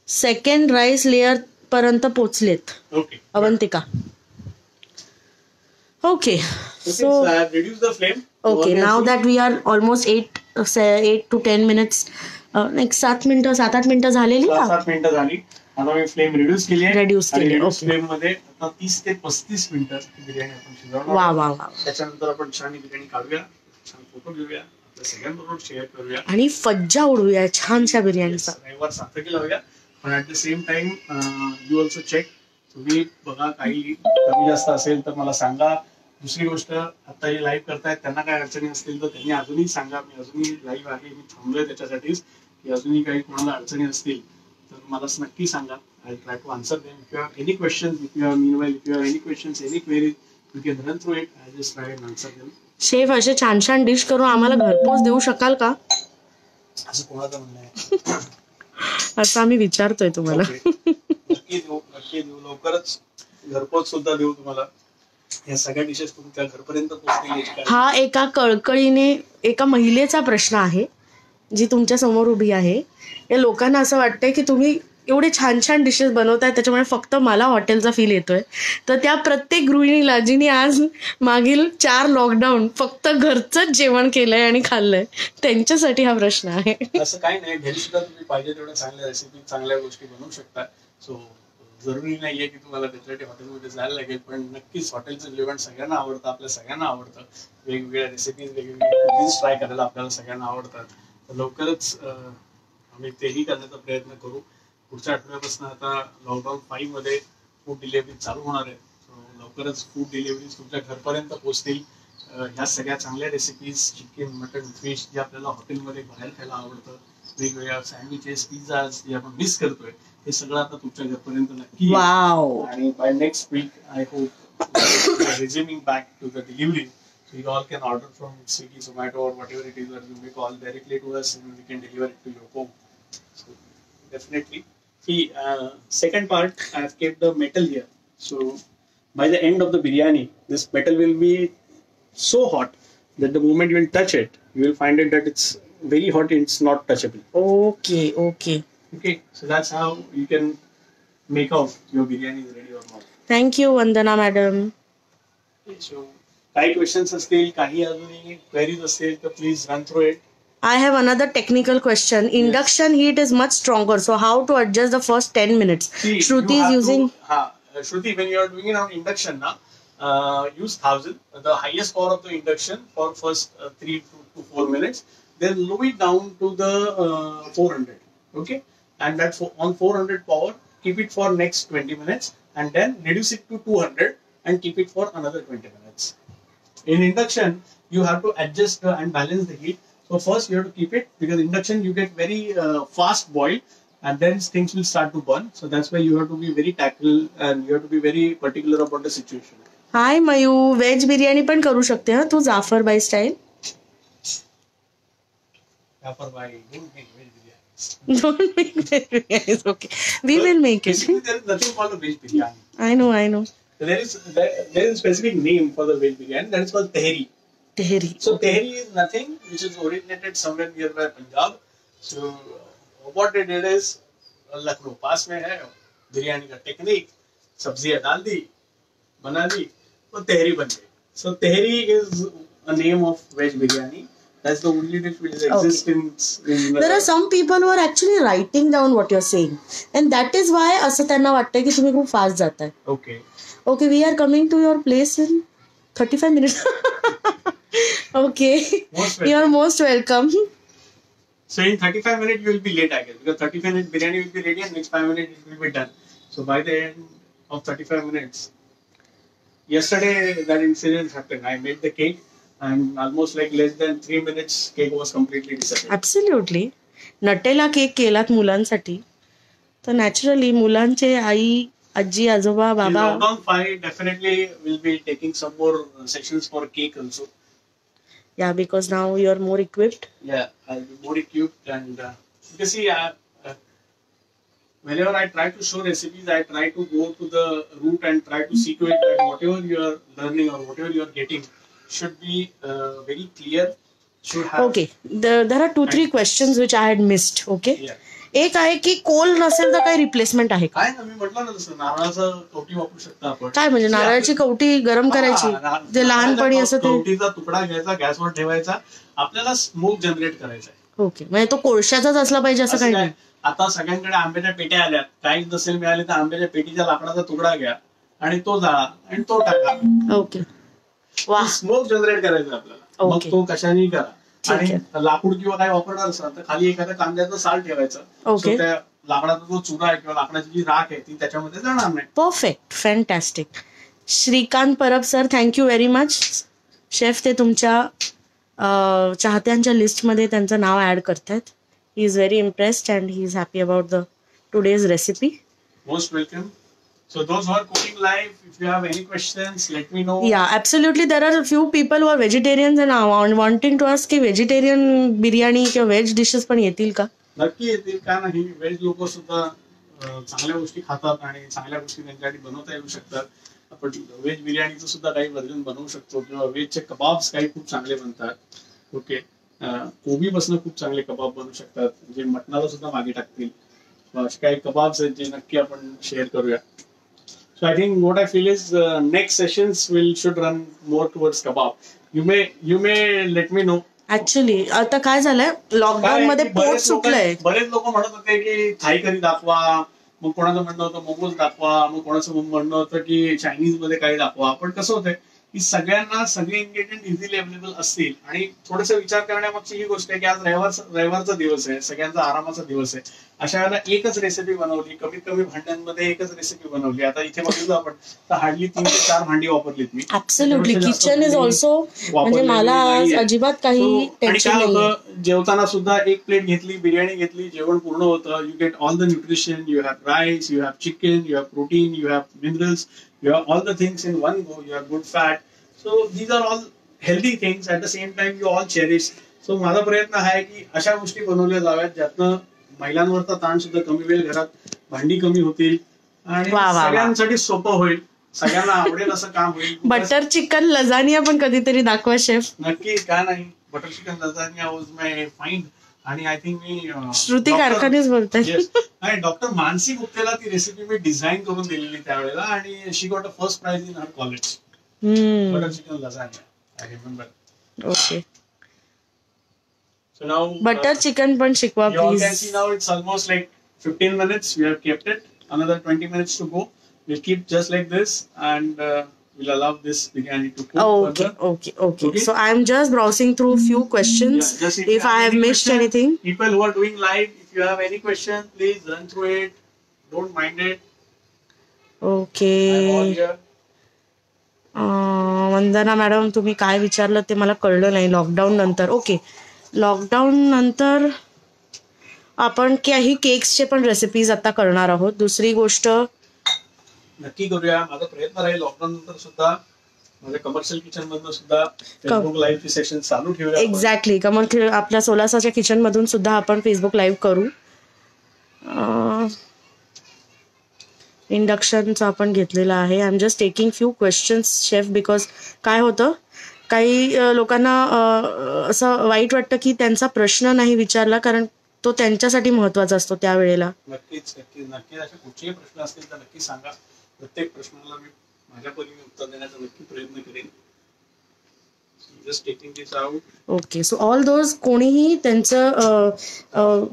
Second rice layer पर्यंत पोचलेत Okay. Avantika. Okay, So I have reduced the flame. okay, now that we are almost 8 to 10 minutes, next 7 मिनिटं 7-8 मिनिटं झालेली. 7 मिनिटं झाली. आता मी flame reduce केली आहे. Reduce केली, रिड्यूस okay. फ्लेम मध्ये आता 30 ते 35 मिनिटं ही बिर्याणी आपण शिजवणार. वा वा वा. त्याच्यानंतर आपण छान ही बिर्याणी काढूया, छान फोटो घेऊया, आपल्या सगळ्यांबरोबर शेअर करूया आणि फज्जा उडवूया छानशा बिर्याणीचा. रविवार सार्थकी लावूया. पण at the same time you also check. तुम्ही बघा, काही कमी जास्त असेल तर मला सांगा. दुसरी गोष्ट, आता हे लाईव्ह करतायत त्यांना काही अडचणी असतील तर त्यांनी अजूनही सांगा. मी अजूनही लाईव्ह आहे, मी थांबलोय त्याच्यासाठीच, की अजूनही काही कोणाला अडचणी असतील तर मला नक्की सांगा. I try to answer them. If you have any questions, if you have meanwhile if you have any questions, any query, you can run through it. I just try and answer them. Chef, असे छान छान dish करून आम्हाला घरपोच देऊ शकाल का, असं कोणाचं म्हणणं आहे? असं आम्ही विचारतोय तुम्हाला. नक्की देऊ, नक्की देऊ. लवकरच घरपोच सुद्धा देऊ तुम्हाला. या सगळ्या डिशेस तुमच्या घरपर्यंत पोहोचतील. हा एका कळकळीने एका महिलेचा प्रश्न आहे जी तुमच्या समोर उभी आहे. या लोकांना असं वाटतंय की तुम्ही एवढे छान छान डिशेस बनवताय, त्याच्यामुळे फक्त मला हॉटेलचा फील येतोय. तर त्या प्रत्येक गृहिणीला जिने आज मागील 4 लॉकडाऊन फक्त घरचंच जेवण केलंय आणि खाल्लंय, त्यांच्यासाठी हा प्रश्न आहे. असं काही नाही, घरी सुद्धा तुम्ही पाहिजे तेवढ्या चांगल्या रेसिपी, चांगल्या गोष्टी बनवू शकता. सो जरुरी नाहीये की तुम्हाला त्याच्यासाठी हॉटेलमध्ये जायला लागेल, पण नक्कीच हॉटेलचं जेवण सगळ्यांना आवडतं, आपल्या सगळ्यांना आवडतं. वेगवेगळ्या रेसिपीज, वेगवेगळ्या ट्राय करायला आपल्याला सगळ्यांना आवडतात. तर लवकरच आम्ही तेही करण्याचा प्रयत्न करू. पुढच्या आठवड्यापासून आता लॉकडाऊन 5 मध्ये फूड डिलिव्हरी चालू होणार आहे. सो लवकरच फूड डिलिव्हरी तुमच्या घरपर्यंत पोहोचतील. ह्या सगळ्या चांगल्या रेसिपीज, चिकन, मटन, फिश, जे आपल्याला हॉटेलमध्ये बाहेर खायला आवडतं, वेगवेगळ्या सँडविचेस, पिझ्झाज जे आपण मिस करतोय, हे सगळं आता तुमच्या घरपर्यंत नक्की. आणि by next week I hope resuming back to the delivery, so you all can order from Swiggy, Zomato or whatever it is, or you may call directly to us and we can deliver it to your home. So definitely. See, second part, I have kept the metal here. So by the end of the biryani, this metal will be so hot that the moment you will touch it, you will find it that it's very hot and it's not touchable. Okay, okay. Okay, so that's how you can make out your biryani is ready or not. Thank you, Vandana madam. Okay, so काही questions असतील, काही अजूनही queries असतील तर please run through it. I have another technical question. Induction heat is much stronger. So how to adjust the first 10 minutes? See, Shruti is using... Shruti, when you are doing it on induction, use 1000, the highest power of the induction for first 3 to 4 minutes. Then lower it down to the 400. Okay, and that on 400 power, keep it for next 20 minutes, and then reduce it to 200 and keep it for another 20 minutes. In induction, you have to adjust and balance the heat. So first you have to keep it, because induction you get very fast boil, and then things will start to burn. So that's why you have to be very tactile and you have to be very particular about the situation. Hi Mayu, veg biryani पण करू शकते हा तू Jafarbai style. Jafarbai, don't make veg biryanis. Don't make veg biryanis. Okay, we will make it. Basically, there is nothing called a veg biryani. I know. There is a specific name for the veg biryani, that is called tehri. Tehri. So tehri is nothing which is originated somewhere nearby Punjab. So what they did is, Lucknow पास में है, बिरयानी का technique, सब्जियां डाल दी, बना दी, तो tehri बन गई. So tehri is a name of veg biryani. That's the only dish which exists in There are some people who are actually writing down what you're saying, and that is why असं त्यांना वाटतं की तुम्ही खूप fast जाताय. Okay. Okay, we are coming to your place in 35 minutes. Okay, you are most welcome. So in 35 minutes you will be late, I guess, because 35 minutes biryani will be ready and next 5 minutes it will be done. So by the end of 35 minutes, yesterday that incident happened. I made the cake and almost like less than 3 minutes cake was completely disappeared. Absolutely. Nutella cake केलात मुलांसाठी तर naturally मुलांचे आई आजी आजोबा In Baba. lockdown 5 definitely will be taking some more sessions for cake also. Yeah, because now you are more equipped. Yeah, I'll be more equipped and because see, whenever I try to show recipes, I try to go to the root and try to see to it that whatever you are learning or whatever you are getting should be very clear. Should have. Okay, there are 2-3 questions which I had missed. Okay. Yeah. एक आहे की कोल नसेल तर काही replacement आहे का? काय ना, मी म्हटलं ना तसं नारळाचं कवटी वापरू शकता आपण. काय म्हणजे नारळाची कवटी गरम करायची, जे लहानपणी असं ते कवटीचा तुकडा घ्यायचा, गॅसवर ठेवायचा, आपल्याला स्मोक जनरेट करायचा आहे. ओके, म्हणजे तो कोळशाचाच असला पाहिजे असं काही नाही. आता सगळ्यांकडे आंब्याच्या पेट्या आल्यात, काहीच नसेल मिळाले तर आंब्याच्या पेटीच्या लाकडाचा तुकडा घ्या आणि तो जाळा आणि तो टाका. ओके, वा, स्मोक जनरेट करायचा आपल्याला. मग तो कशाने करा, आणि लाकूड किंवा काय वापरणार असेल तर खाली एखाद्या कांद्याचं साल ठेवायचं. ओके, त्या लाकडाचा जो चुरा आहे किंवा लाकडाची जी राख आहे ती त्याच्यामध्ये जाणार नाही. Perfect, fantastic. Shrikant Parab sir, thank you very much. Chef ते तुमच्या चाहत्यांच्या लिस्टमध्ये त्यांचं नाव ऍड करतायत. He is very impressed and he is happy about the today's recipe. Most welcome. So those who are cooking live, if you have any questions, let me know. Yeah, absolutely. There are a few people who are vegetarians and are wanting to ask की vegetarian biryani किंवा veg dishes पण येतील का? नक्की येतील, का नाही. Veg लोक सुद्धा चांगल्या गोष्टी खातात आणि चांगल्या गोष्टी त्यांच्यासाठी बनवता येऊ शकतात. आपण व्हेज बिर्याणीचं सुद्धा काही व्हर्जन बनवू शकतो किंवा व्हेजचे कबाब्स काही खूप चांगले बनतात. ओके, कोबी पासून खूप चांगले कबाब बनवू शकतात, जे मटणाला सुद्धा मागे टाकतील. असे काही कबाब्स आहेत जे नक्की आपण शेअर करूया. So I think what I feel is next sessions should run more towards kebab. You may let me know. Actually, आता काय झालंय, लॉकडाऊन मध्ये पोट सुटलंय. बरेच लोक म्हणत होते की थाई करी दाखवा, मग कोणाचं म्हणणं होतं मोमोज दाखवा, मग कोणाचं म्हणणं होतं की चायनीज मध्ये काही दाखवा. पण कसं होतंय की सगळ्यांना सगळे इन्ग्रेडियंट इझिली अवेलेबल असतील आणि थोडस विचार करण्यामागची ही गोष्ट आहे की आज रविवारचा दिवस आहे, सगळ्यांचा आरामाचा दिवस आहे. अशा वेळेला एकच रेसिपी बनवली, कमीत कमी भांड्यांमध्ये एकच रेसिपी बनवली. आता इथे बघितलं आपण तर हार्डली 3 ते 4 भांडी वापरलीत मी. ऍब्सोल्युटली, किचन इज ऑल्सो, म्हणजे मला अजिबात काही टेन्शन नाही. जेवताना सुद्धा एक प्लेट घेतली, बिर्याणी घेतली, जेवण पूर्ण होतं. You get all the nutrition, you have rice, you have chicken, you have protein, you have minerals, you have all the things in one go, you have good fat, so these are all healthy things. At the same time you all cherish. So माझा प्रयत्न आहे की अशा गोष्टी बनवल्या जाव्यात ज्यातनं महिलांवरचा ताण सुद्धा कमी होईल, घरात भांडी कमी होतील आणि सगळ्यांसाठी सोपं होईल, सगळ्यांना आवडेल असं काम होईल. बटर चिकन लजानिया पण कधीतरी दाखवा शेफ. नक्की, का नाही. Butter chicken lasagne was my find. आणि आय थिंक मी श्रुती कारखानेच बोलताय. आणि डॉक्टर मानसी गुप्तेला ती रेसिपी मी डिझाईन करून दिलेली त्यावेळेला, आणि she got a first prize in her college. Butter chicken lasagna, I remember. Okay. So now butter chicken पण शिकवा you all please. can see now it's almost like 15 minutes. We have kept it. Another 20 minutes to go. We'll keep just like this, and we'll allow this biryani to cook Okay, further. okay. So I'm just browsing through few questions. Yeah, just If I have any missed question, anything. people who are doing live, if you have any question, please run through it. Don't mind it. I'm all Okay. here. Vandana madam, तुम्ही काय विचारलं ते मला कळलं नाही. Lockdown नंतर, okay, lockdown नंतर आपण काही केक्सचे पण रेसिपीज आता करणार आहोत. दुसरी गोष्ट, नक्की करूया. माझा प्रयत्न राहील लॉकडाऊन नंतर सुद्धा माझ्या कमर्शियल किचन मधून सुद्धा फेसबुक लाईव्ह सेशन चालू ठेवूया. एक्झॅक्टली, आपल्या सोलासाच्या किचन मधून सुद्धा आपण फेसबुक लाईव्ह करू. इंडक्शनचा आपण घेतलेला आहे. I am just taking few questions chef, because काय होतं, काही लोकांना असं वाईट वाटतं की त्यांचा प्रश्न नाही विचारला, कारण तो त्यांच्यासाठी महत्वाचा असतो त्यावेळेला. नक्कीच नक्कीच नक्कीच असे कुठचेही प्रश्न असतील तर नक्की सांगा. प्रत्येक प्रश्नाला मी माझ्या परीने उत्तर देण्याचा नक्की प्रयत्न करेन. Just taking this out. Okay, so all those, कोणीही त्यांचं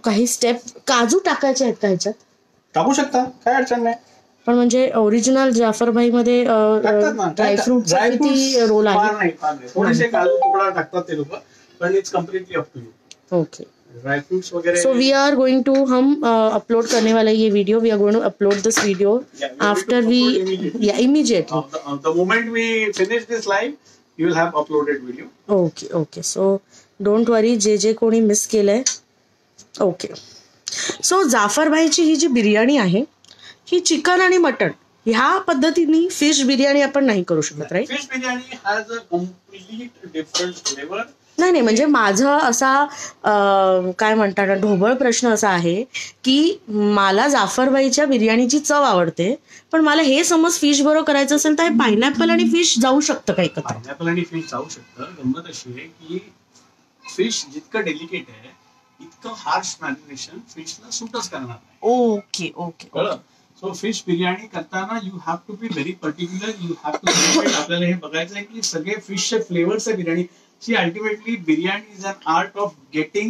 काही स्टेप, काजू टाकायचे आहेत का ह्याच्यात? टाकू शकता, काय अडचण नाही. पण म्हणजे ओरिजिनल जाफरभाई मध्ये ड्रायफ्रुटचा किती रोल आहे? फार नाही. थोडेसे काजू तुकडा टाकतात ते लोक, पण it's completely up to you. Okay. Dry fruits वगैरे. So we are going to, हम अपलोड करने वाला ये video, we are going to upload this video after we, yeah, immediately. The moment we finish this live, you will have uploaded video. Okay. So don't worry, जे कोणी miss केलंय. Okay. सो जाफरभाईची ही जी बिर्याणी आहे, ही chicken आणि mutton ह्या पद्धतीने fish biryani आपण नाही करू शकत, right? Fish biryani has a complete different flavour. नाही, म्हणजे माझं असा काय म्हणतात ना, ढोबळ प्रश्न असा आहे की मला जाफरबाईच्या बिर्याणीची चव आवडते, पण मला हे समज फिश बरोबर करायचं असेल तर पायनॅपल आणि फिश जाऊ शकतं का एकत्र? पायनॅपल आणि फिश जाऊ शकतं. गंमत अशी आहे की फिश जितकं डेलिकेट आहे इतकं हार्श मॅरिनेशन फिशला सूटच करणार नाही. ओके. सो फिश बिर्याणी करताना you have to be very particular. You have to आपल्याला हे बघायचं आहे की सगळे फिशचे फ्लेवर्स आहे biryani. See, ultimately, biryani is an art of getting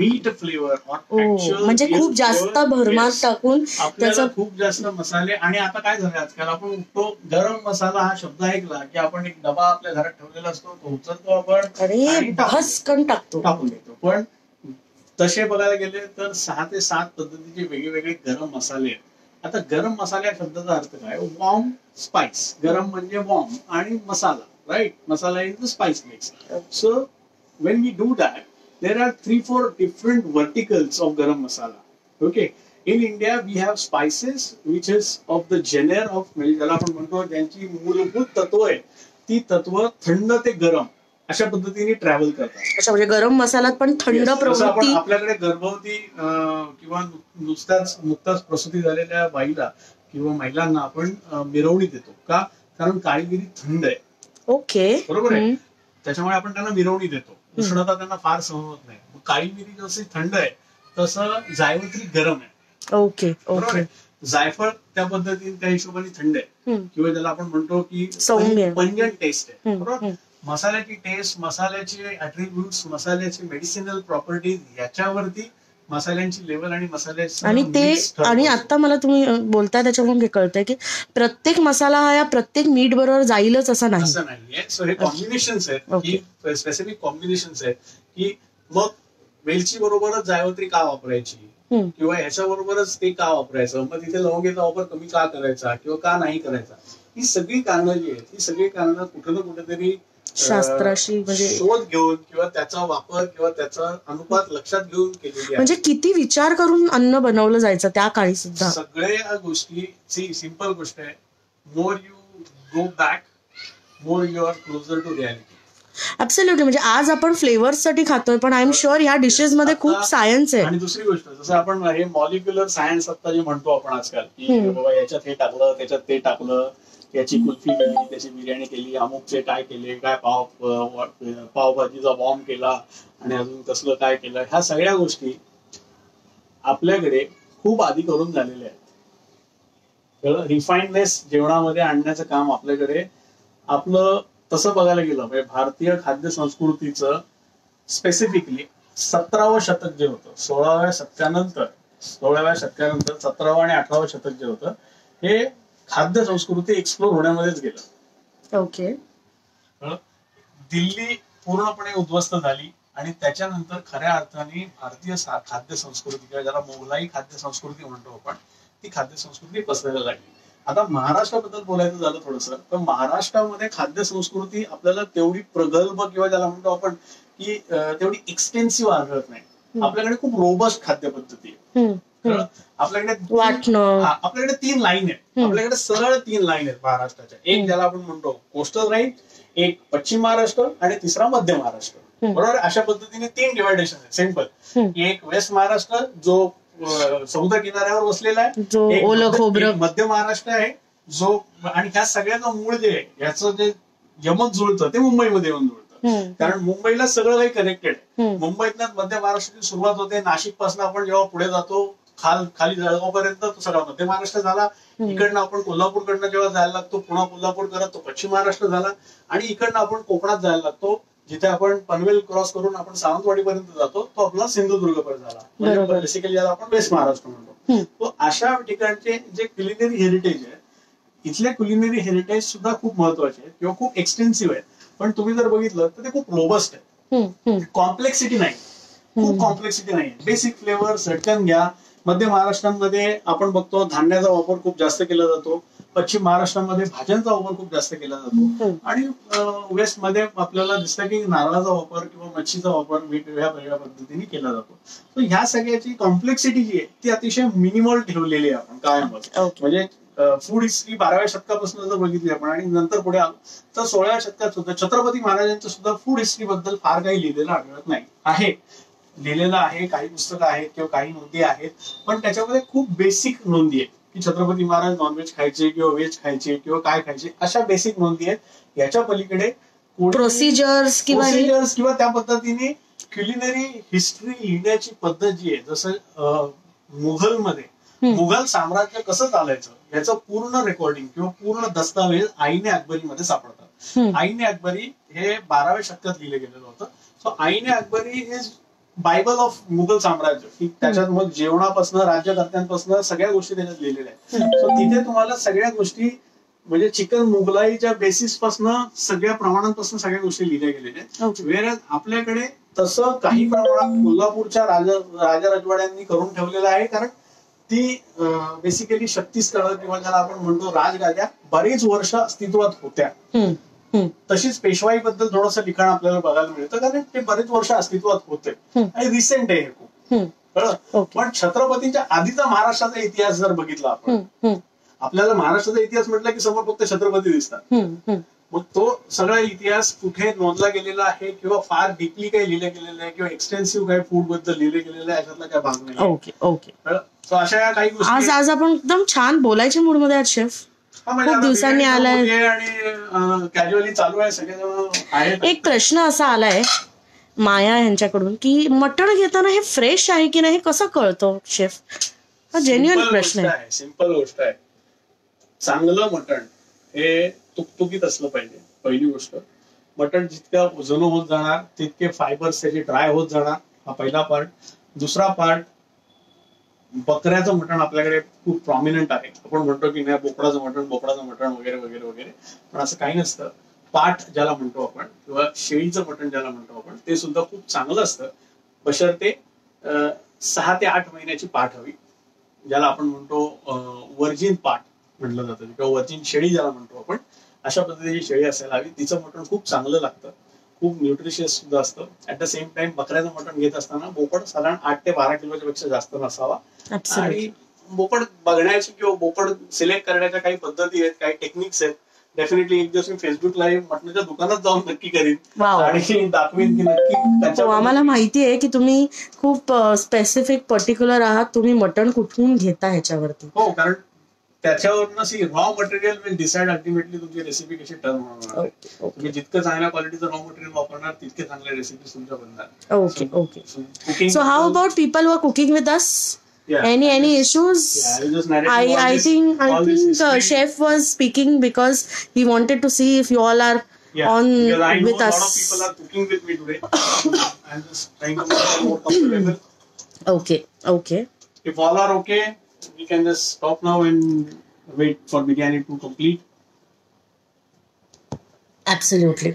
meat flavor or actual. म्हणजे खूप जास्त भरमार टाकून आपल्याला खूप जास्त मसाले. आणि आता काय झालं आजकाल, आपण उठतो, गरम मसाला हा शब्द ऐकला की आपण एक डबा आपल्या घरात ठेवलेला असतो, तो उचलतो आपण आणि भस्कन टाकून देतो. पण तसे बघायला गेले तर 6 ते 7 पद्धतीचे वेगवेगळे गरम मसाले आहेत. आता गरम मसाला या शब्दाचा अर्थ काय? Warm spice. गरम म्हणजे वॉर्म आणि मसाला, right? Masala is the spice mix. So when we do that, there are 3-4 different verticals of garam masala. Okay. In India, we have spices which is of the genre of, ज्याला आपण म्हणतो ज्यांची मूलभूत तत्व आहे, ती तत्व थंड ते गरम अशा पद्धतीने ट्रॅव्हल करतात. अच्छा, म्हणजे गरम मसाल्यात पण थंड प्रवृत्ती. आपल्याकडे गर्भवती किंवा नुकताच प्रसूती झालेल्या बाईला किंवा महिलांना आपण मिरवणी देतो का? कारण काळी मिरी थंड आहे. ओके, बरोबर आहे. त्याच्यामुळे आपण त्यांना मिरवणी देतो. उष्णता त्यांना फार सहन होत नाही. काळी मिरी जशी थंड आहे तसं जायफळ गरम आहे. ओके. जायफळ त्या पद्धतीने त्या हिशोबाने थंड आहे, किंवा ज्याला आपण म्हणतो की सौम्य पंजंट टेस्ट आहे. बरोबर. मसाल्याची टेस्ट, मसाल्याचे ऍट्रिब्यूट्स, मसाल्याचे मेडिसिनल प्रॉपर्टीज याच्यावरती मसाल्यांची लेवल आणि मसाल्याची आणि ते. आणि आता मला तुम्ही बोलताय त्याच्यावरून हे कळतंय की प्रत्येक मसाला हा या प्रत्येक मीठ बरोबर जाईलच असं नाही. असं नाहीये. सो हे कॉम्बिनेशन्स आहेत, की स्पेसिफिक कॉम्बिनेशन्स आहेत, की मग वेलची बरोबरच जायवत्री का वापरायची, किंवा ह्याच्या बरोबरच ते का वापरायचं, मग तिथे लवंगेचा वापर कमी का करायचा किंवा का नाही करायचा. ही सगळी कारणं जी आहेत, ही सगळी कारणं कुठे ना कुठेतरी शास्त्राशी म्हणजे शोध घेऊन किंवा त्याचा वापर किंवा त्याचा अनुपात लक्षात घेऊन केलेली आहे. म्हणजे किती विचार करून अन्न बनवलं जायचं त्या काळी सुद्धा. सगळ्या गोष्टी सिंपल गोष्ट आहे. More you go back, more you are closer to reality. Absolutely. म्हणजे आज आपण फ्लेवर्स साठी खातोय, पण आय एम शुअर ह्या डिशेस मध्ये खूप सायन्स आहे. आणि दुसरी गोष्ट, जसं आपण हे मॉलिक्युलर सायन्स आता जे म्हणतो आपण आजकाल, की बाबा याच्यात हे टाकलं, त्याच्यात ते टाकलं, याची कुल्फी केली, त्याची बिर्याणी केली, अमुकचे काय केले, काय पावभाजीचा बॉम्ब केला आणि अजून कसलं काय केलं, ह्या सगळ्या गोष्टी आपल्याकडे खूप आधी करून झालेल्या आहेत. रिफाईननेस जेवणामध्ये आणण्याचं काम आपल्याकडे आपलं तसं बघायला गेलं म्हणजे भारतीय खाद्य संस्कृतीचं स्पेसिफिकली 17वं शतक जे होतं 16व्या शतकानंतर 17वं आणि 18वं शतक जे होतं हे खाद्य संस्कृती एक्सप्लोर होण्यामध्येच गेलं. ओके. दिल्ली पूर्णपणे उद्ध्वस्त झाली आणि त्याच्यानंतर खऱ्या अर्थाने भारतीय खाद्य संस्कृती किंवा ज्याला मोगलाई खाद्य संस्कृती म्हणतो आपण ती खाद्य संस्कृती पसरायला लागली. आता महाराष्ट्राबद्दल बोलायचं झालं थोडंसं तर महाराष्ट्रामध्ये खाद्य संस्कृती आपल्याला तेवढी प्रगल्भ किंवा ज्याला म्हणतो आपण की तेवढी एक्सटेन्सिव्ह आढळत नाही. आपल्याकडे खूप रोबस्ट खाद्य पद्धती आहे. आपल्याकडे 3 लाईन आहेत. आपल्याकडे सरळ 3 लाईन आहेत महाराष्ट्राच्या. एक ज्याला आपण म्हणतो कोस्टल लाईन, एक पश्चिम महाराष्ट्र आणि तिसरा मध्य महाराष्ट्र. बरोबर. अशा पद्धतीने 3 डिवायडेशन आहेत. सिंपल. एक वेस्ट महाराष्ट्र जो समुद्र किनाऱ्यावर वसलेला आहे, एक मध्य महाराष्ट्र आहे जो आणि ह्या सगळ्याचं मूळ जे आहे याचं जे यमक जुळतं ते मुंबईमध्ये येऊन जुळतं. कारण मुंबईला सगळं काही कनेक्टेड आहे. मुंबईतनं मध्य महाराष्ट्राची सुरुवात होते. नाशिक पासून आपण जेव्हा पुढे जातो खाली जळगाव पर्यंत तो सगळा मध्य महाराष्ट्र झाला. इकडनं आपण कोल्हापूरकडनं जेव्हा जायला लागतो पुणा कोल्हापूर करत तो पश्चिम महाराष्ट्र झाला आणि इकडनं आपण कोकणात जायला लागतो जिथे आपण पनवेल क्रॉस करून आपण सावंतवाडीपर्यंत जातो तो आपला सिंधुदुर्ग पर्यंत झाला. म्हणजे बेसिकली ज्याला आपण वेस्ट महाराष्ट्र म्हणतो. तो अशा ठिकाणचे जे क्युलिनरी हेरिटेज आहे इथले क्युलिनरी हेरिटेज सुद्धा खूप महत्वाचे आहेत किंवा खूप एक्सटेन्सिव्ह आहेत. पण तुम्ही जर बघितलं तर ते खूप रोबस्ट आहे. कॉम्प्लेक्सिटी नाही, खूप कॉम्प्लेक्सिटी नाही. बेसिक फ्लेवर झटकन घ्या. मध्य महाराष्ट्रामध्ये आपण बघतो धान्याचा वापर खूप जास्त केला जातो. पश्चिम महाराष्ट्रामध्ये भाज्यांचा वापर खूप जास्त केला जातो आणि वेस्ट मध्ये आपल्याला दिसतं की नारळाचा वापर किंवा मच्छीचा वापर वेगवेगळ्या पद्धतीने केला जातो. तर ह्या सगळ्याची कॉम्प्लेक्सिटी जी आहे ती अतिशय मिनिमल ठेवलेली आहे आपण कायमच. म्हणजे फूड हिस्ट्री 12व्या शतकापासून जर बघितली आपण आणि नंतर पुढे आलो तर 16व्या शतकात सुद्धा छत्रपती महाराजांचं सुद्धा फूड हिस्ट्री बद्दल फार काही लिहिलेलं आढळत नाही. आहे लिहिलेलं आहे, काही पुस्तकं आहेत किंवा काही नोंदी आहेत पण त्याच्यामध्ये खूप बेसिक नोंदी आहेत की छत्रपती महाराज नॉनव्हेज खायचे किंवा व्हेज खायचे किंवा काय खायचे अशा बेसिक नोंदी आहेत. याच्या पलीकडे प्रोसिजर्स किंवा त्या पद्धतीने क्युलिनरी हिस्ट्री लिहिण्याची पद्धत जी आहे जसं मुघल साम्राज्य कसं चालायचं याचं पूर्ण रेकॉर्डिंग किंवा पूर्ण दस्तावेज आईने अकबरीमध्ये सापडतात. आईने अकबरी हे 12व्या शतकात लिहिलं गेलेलं होतं. सो आईने Akbari is Bible of Mughal साम्राज्य की त्याच्यात मग जेवणापासून राज्यकर्त्यांपासून सगळ्या गोष्टी त्याच्यात लिहिलेल्या आहेत. सो तिथे तुम्हाला सगळ्या गोष्टी म्हणजे चिकन मुघलाईच्या बेसिस पासून सगळ्या प्रमाणांपासून सगळ्या गोष्टी लिहिल्या गेलेल्या आहेत. वेळेस आपल्याकडे तसं काही प्रमाणात कोल्हापूरच्या राजा रजवाड्यांनी करून ठेवलेलं आहे कारण ती बेसिकली 36 स्थळं किंवा ज्याला आपण म्हणतो राजगाद्या बरीच वर्ष अस्तित्वात होत्या. तशीच पेशवाई बद्दल थोडंसं लिखाण आपल्याला बघायला मिळतं कारण ते बरेच वर्ष अस्तित्वात होते आणि रिसेंट आहे हे खूप. कळलं. पण छत्रपतींच्या आधीचा महाराष्ट्राचा इतिहास जर बघितला आपण आपल्याला महाराष्ट्राचा इतिहास म्हटलं की समोर फक्त छत्रपती दिसतात. मग तो सगळा इतिहास कुठे नोंदला गेलेला आहे किंवा फार डीपली काही लिहिलं गेलेलं आहे किंवा एक्सटेन्सिव्ह काही फूड बद्दल लिहिलं गेलेलं आहे अशातला काय भाग नाही. Okay okay. अशा काही गोष्टी आज आपण एकदम छान बोलायच्या मूड मध्ये आहात शेफ. खूप दिवसांनी आलाय आणि कॅज्युअली चालू आहे सगळेजण. एक प्रश्न असा आलाय माया यांच्याकडून की मटण घेताना हे फ्रेश आहे की नाही कसं कळतं शेफ? हा जेन्युइन प्रश्न आहे. सिंपल गोष्ट आहे. चांगलं मटण हे तुकतुकीत असलं पाहिजे. पहिली गोष्ट मटण जितकं जुनं होत जाणार तितके फायबर्स त्याचे ड्राय होत जाणार. हा पहिला पार्ट. दुसरा पार्ट बकऱ्याचं मटण आपल्याकडे खूप प्रॉमिनंट आहे. आपण म्हणतो की नाही बोकडाचं मटण वगैरे वगैरे वगैरे पण असं काही नसतं. पाट ज्याला म्हणतो आपण किंवा शेळीचं मटण ज्याला म्हणतो आपण ते सुद्धा खूप चांगलं असतं बशर्ते 6 ते 8 महिन्याची पाठ हवी ज्याला आपण म्हणतो वर्जिन पाट म्हटलं जातं किंवा वर्जिन शेळी ज्याला म्हणतो आपण अशा पद्धतीची शेळी असायला हवी. तिचं मटण खूप चांगलं लागतं. खूप न्यूट्रिशियस सुद्धा असतं. ऍट द सेम टाइम बकऱ्याचं मटण घेत असताना बोकड साधारण 8 ते 12 किलोच्या पेक्षा जास्त नसावा. आणि बोकड बघण्याची किंवा बोकड सिलेक्ट करण्याच्या काही पद्धती आहेत काही टेक्निक्स आहेत. डेफिनेटली एक दिवस मी फेसबुक लाईव्ह मटणाच्या दुकानात जाऊन नक्की करीन आणि दाखवेन की नक्की. आम्हाला माहिती आहे की तुम्ही खूप स्पेसिफिक पर्टिक्युलर आहात. तुम्ही मटण कुठून घेता ह्याच्यावरती. हो कारण त्याच्यावरनं see raw material will decide ultimately तुमची रेसिपी कशी टर्न होणार आहे. तुम्ही जितकं चांगल्या क्वालिटीचं रॉ मटेरियल वापरणार तितके चांगल्या रेसिपी तुमच्या बनणार. Okay, okay. Cooking So how about people who are cooking with us? Any issues? Yeah, I just narrated all I this- think all this history. chef was speaking because he wanted to see if you all are on because I know with a us. lot of people are cooking with me today. I'm just trying to make it more comfortable. Okay, okay. If all are okay, we can just stop now and wait for biryani to complete. Absolutely.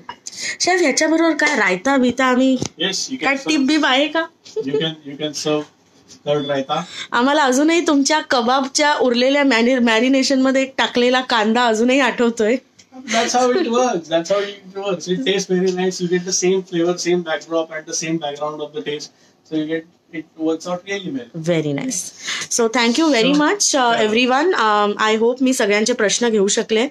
Chef ह्याच्याबरोबर काय रायता बिता आम्ही Yes, you काय can tip बिप आहे का? you can serve curd raita. आम्हाला अजूनही तुमच्या कबाबच्या उरलेल्या मॅरिनेशन मध्ये एक टाकलेला कांदा अजूनही आठवतोय. That's how it works. That's how it works. It tastes very nice. You get the same flavor, same backdrop, and the same background of the taste. So it works out really well. Very nice. So thank you very much everyone. I hope मी सगळ्यांचे प्रश्न घेऊ शकले.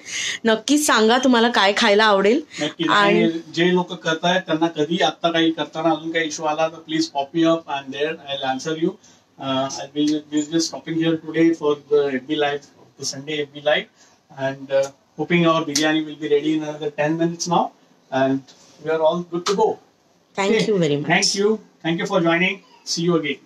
नक्कीच सांगा तुम्हाला काय खायला आवडेल. नक्की. आणि आणि जे लोक करतायत त्यांना कधी आता काही करताना अजून काही इश्यू आला तर please pop me up and there I will answer you. I will be just stopping here today for the FB Live, the Sunday FB Live, and hoping our biryani will be ready in another 10 minutes now, and we are all good to go. Thank you very much. Thank you for joining. See you again.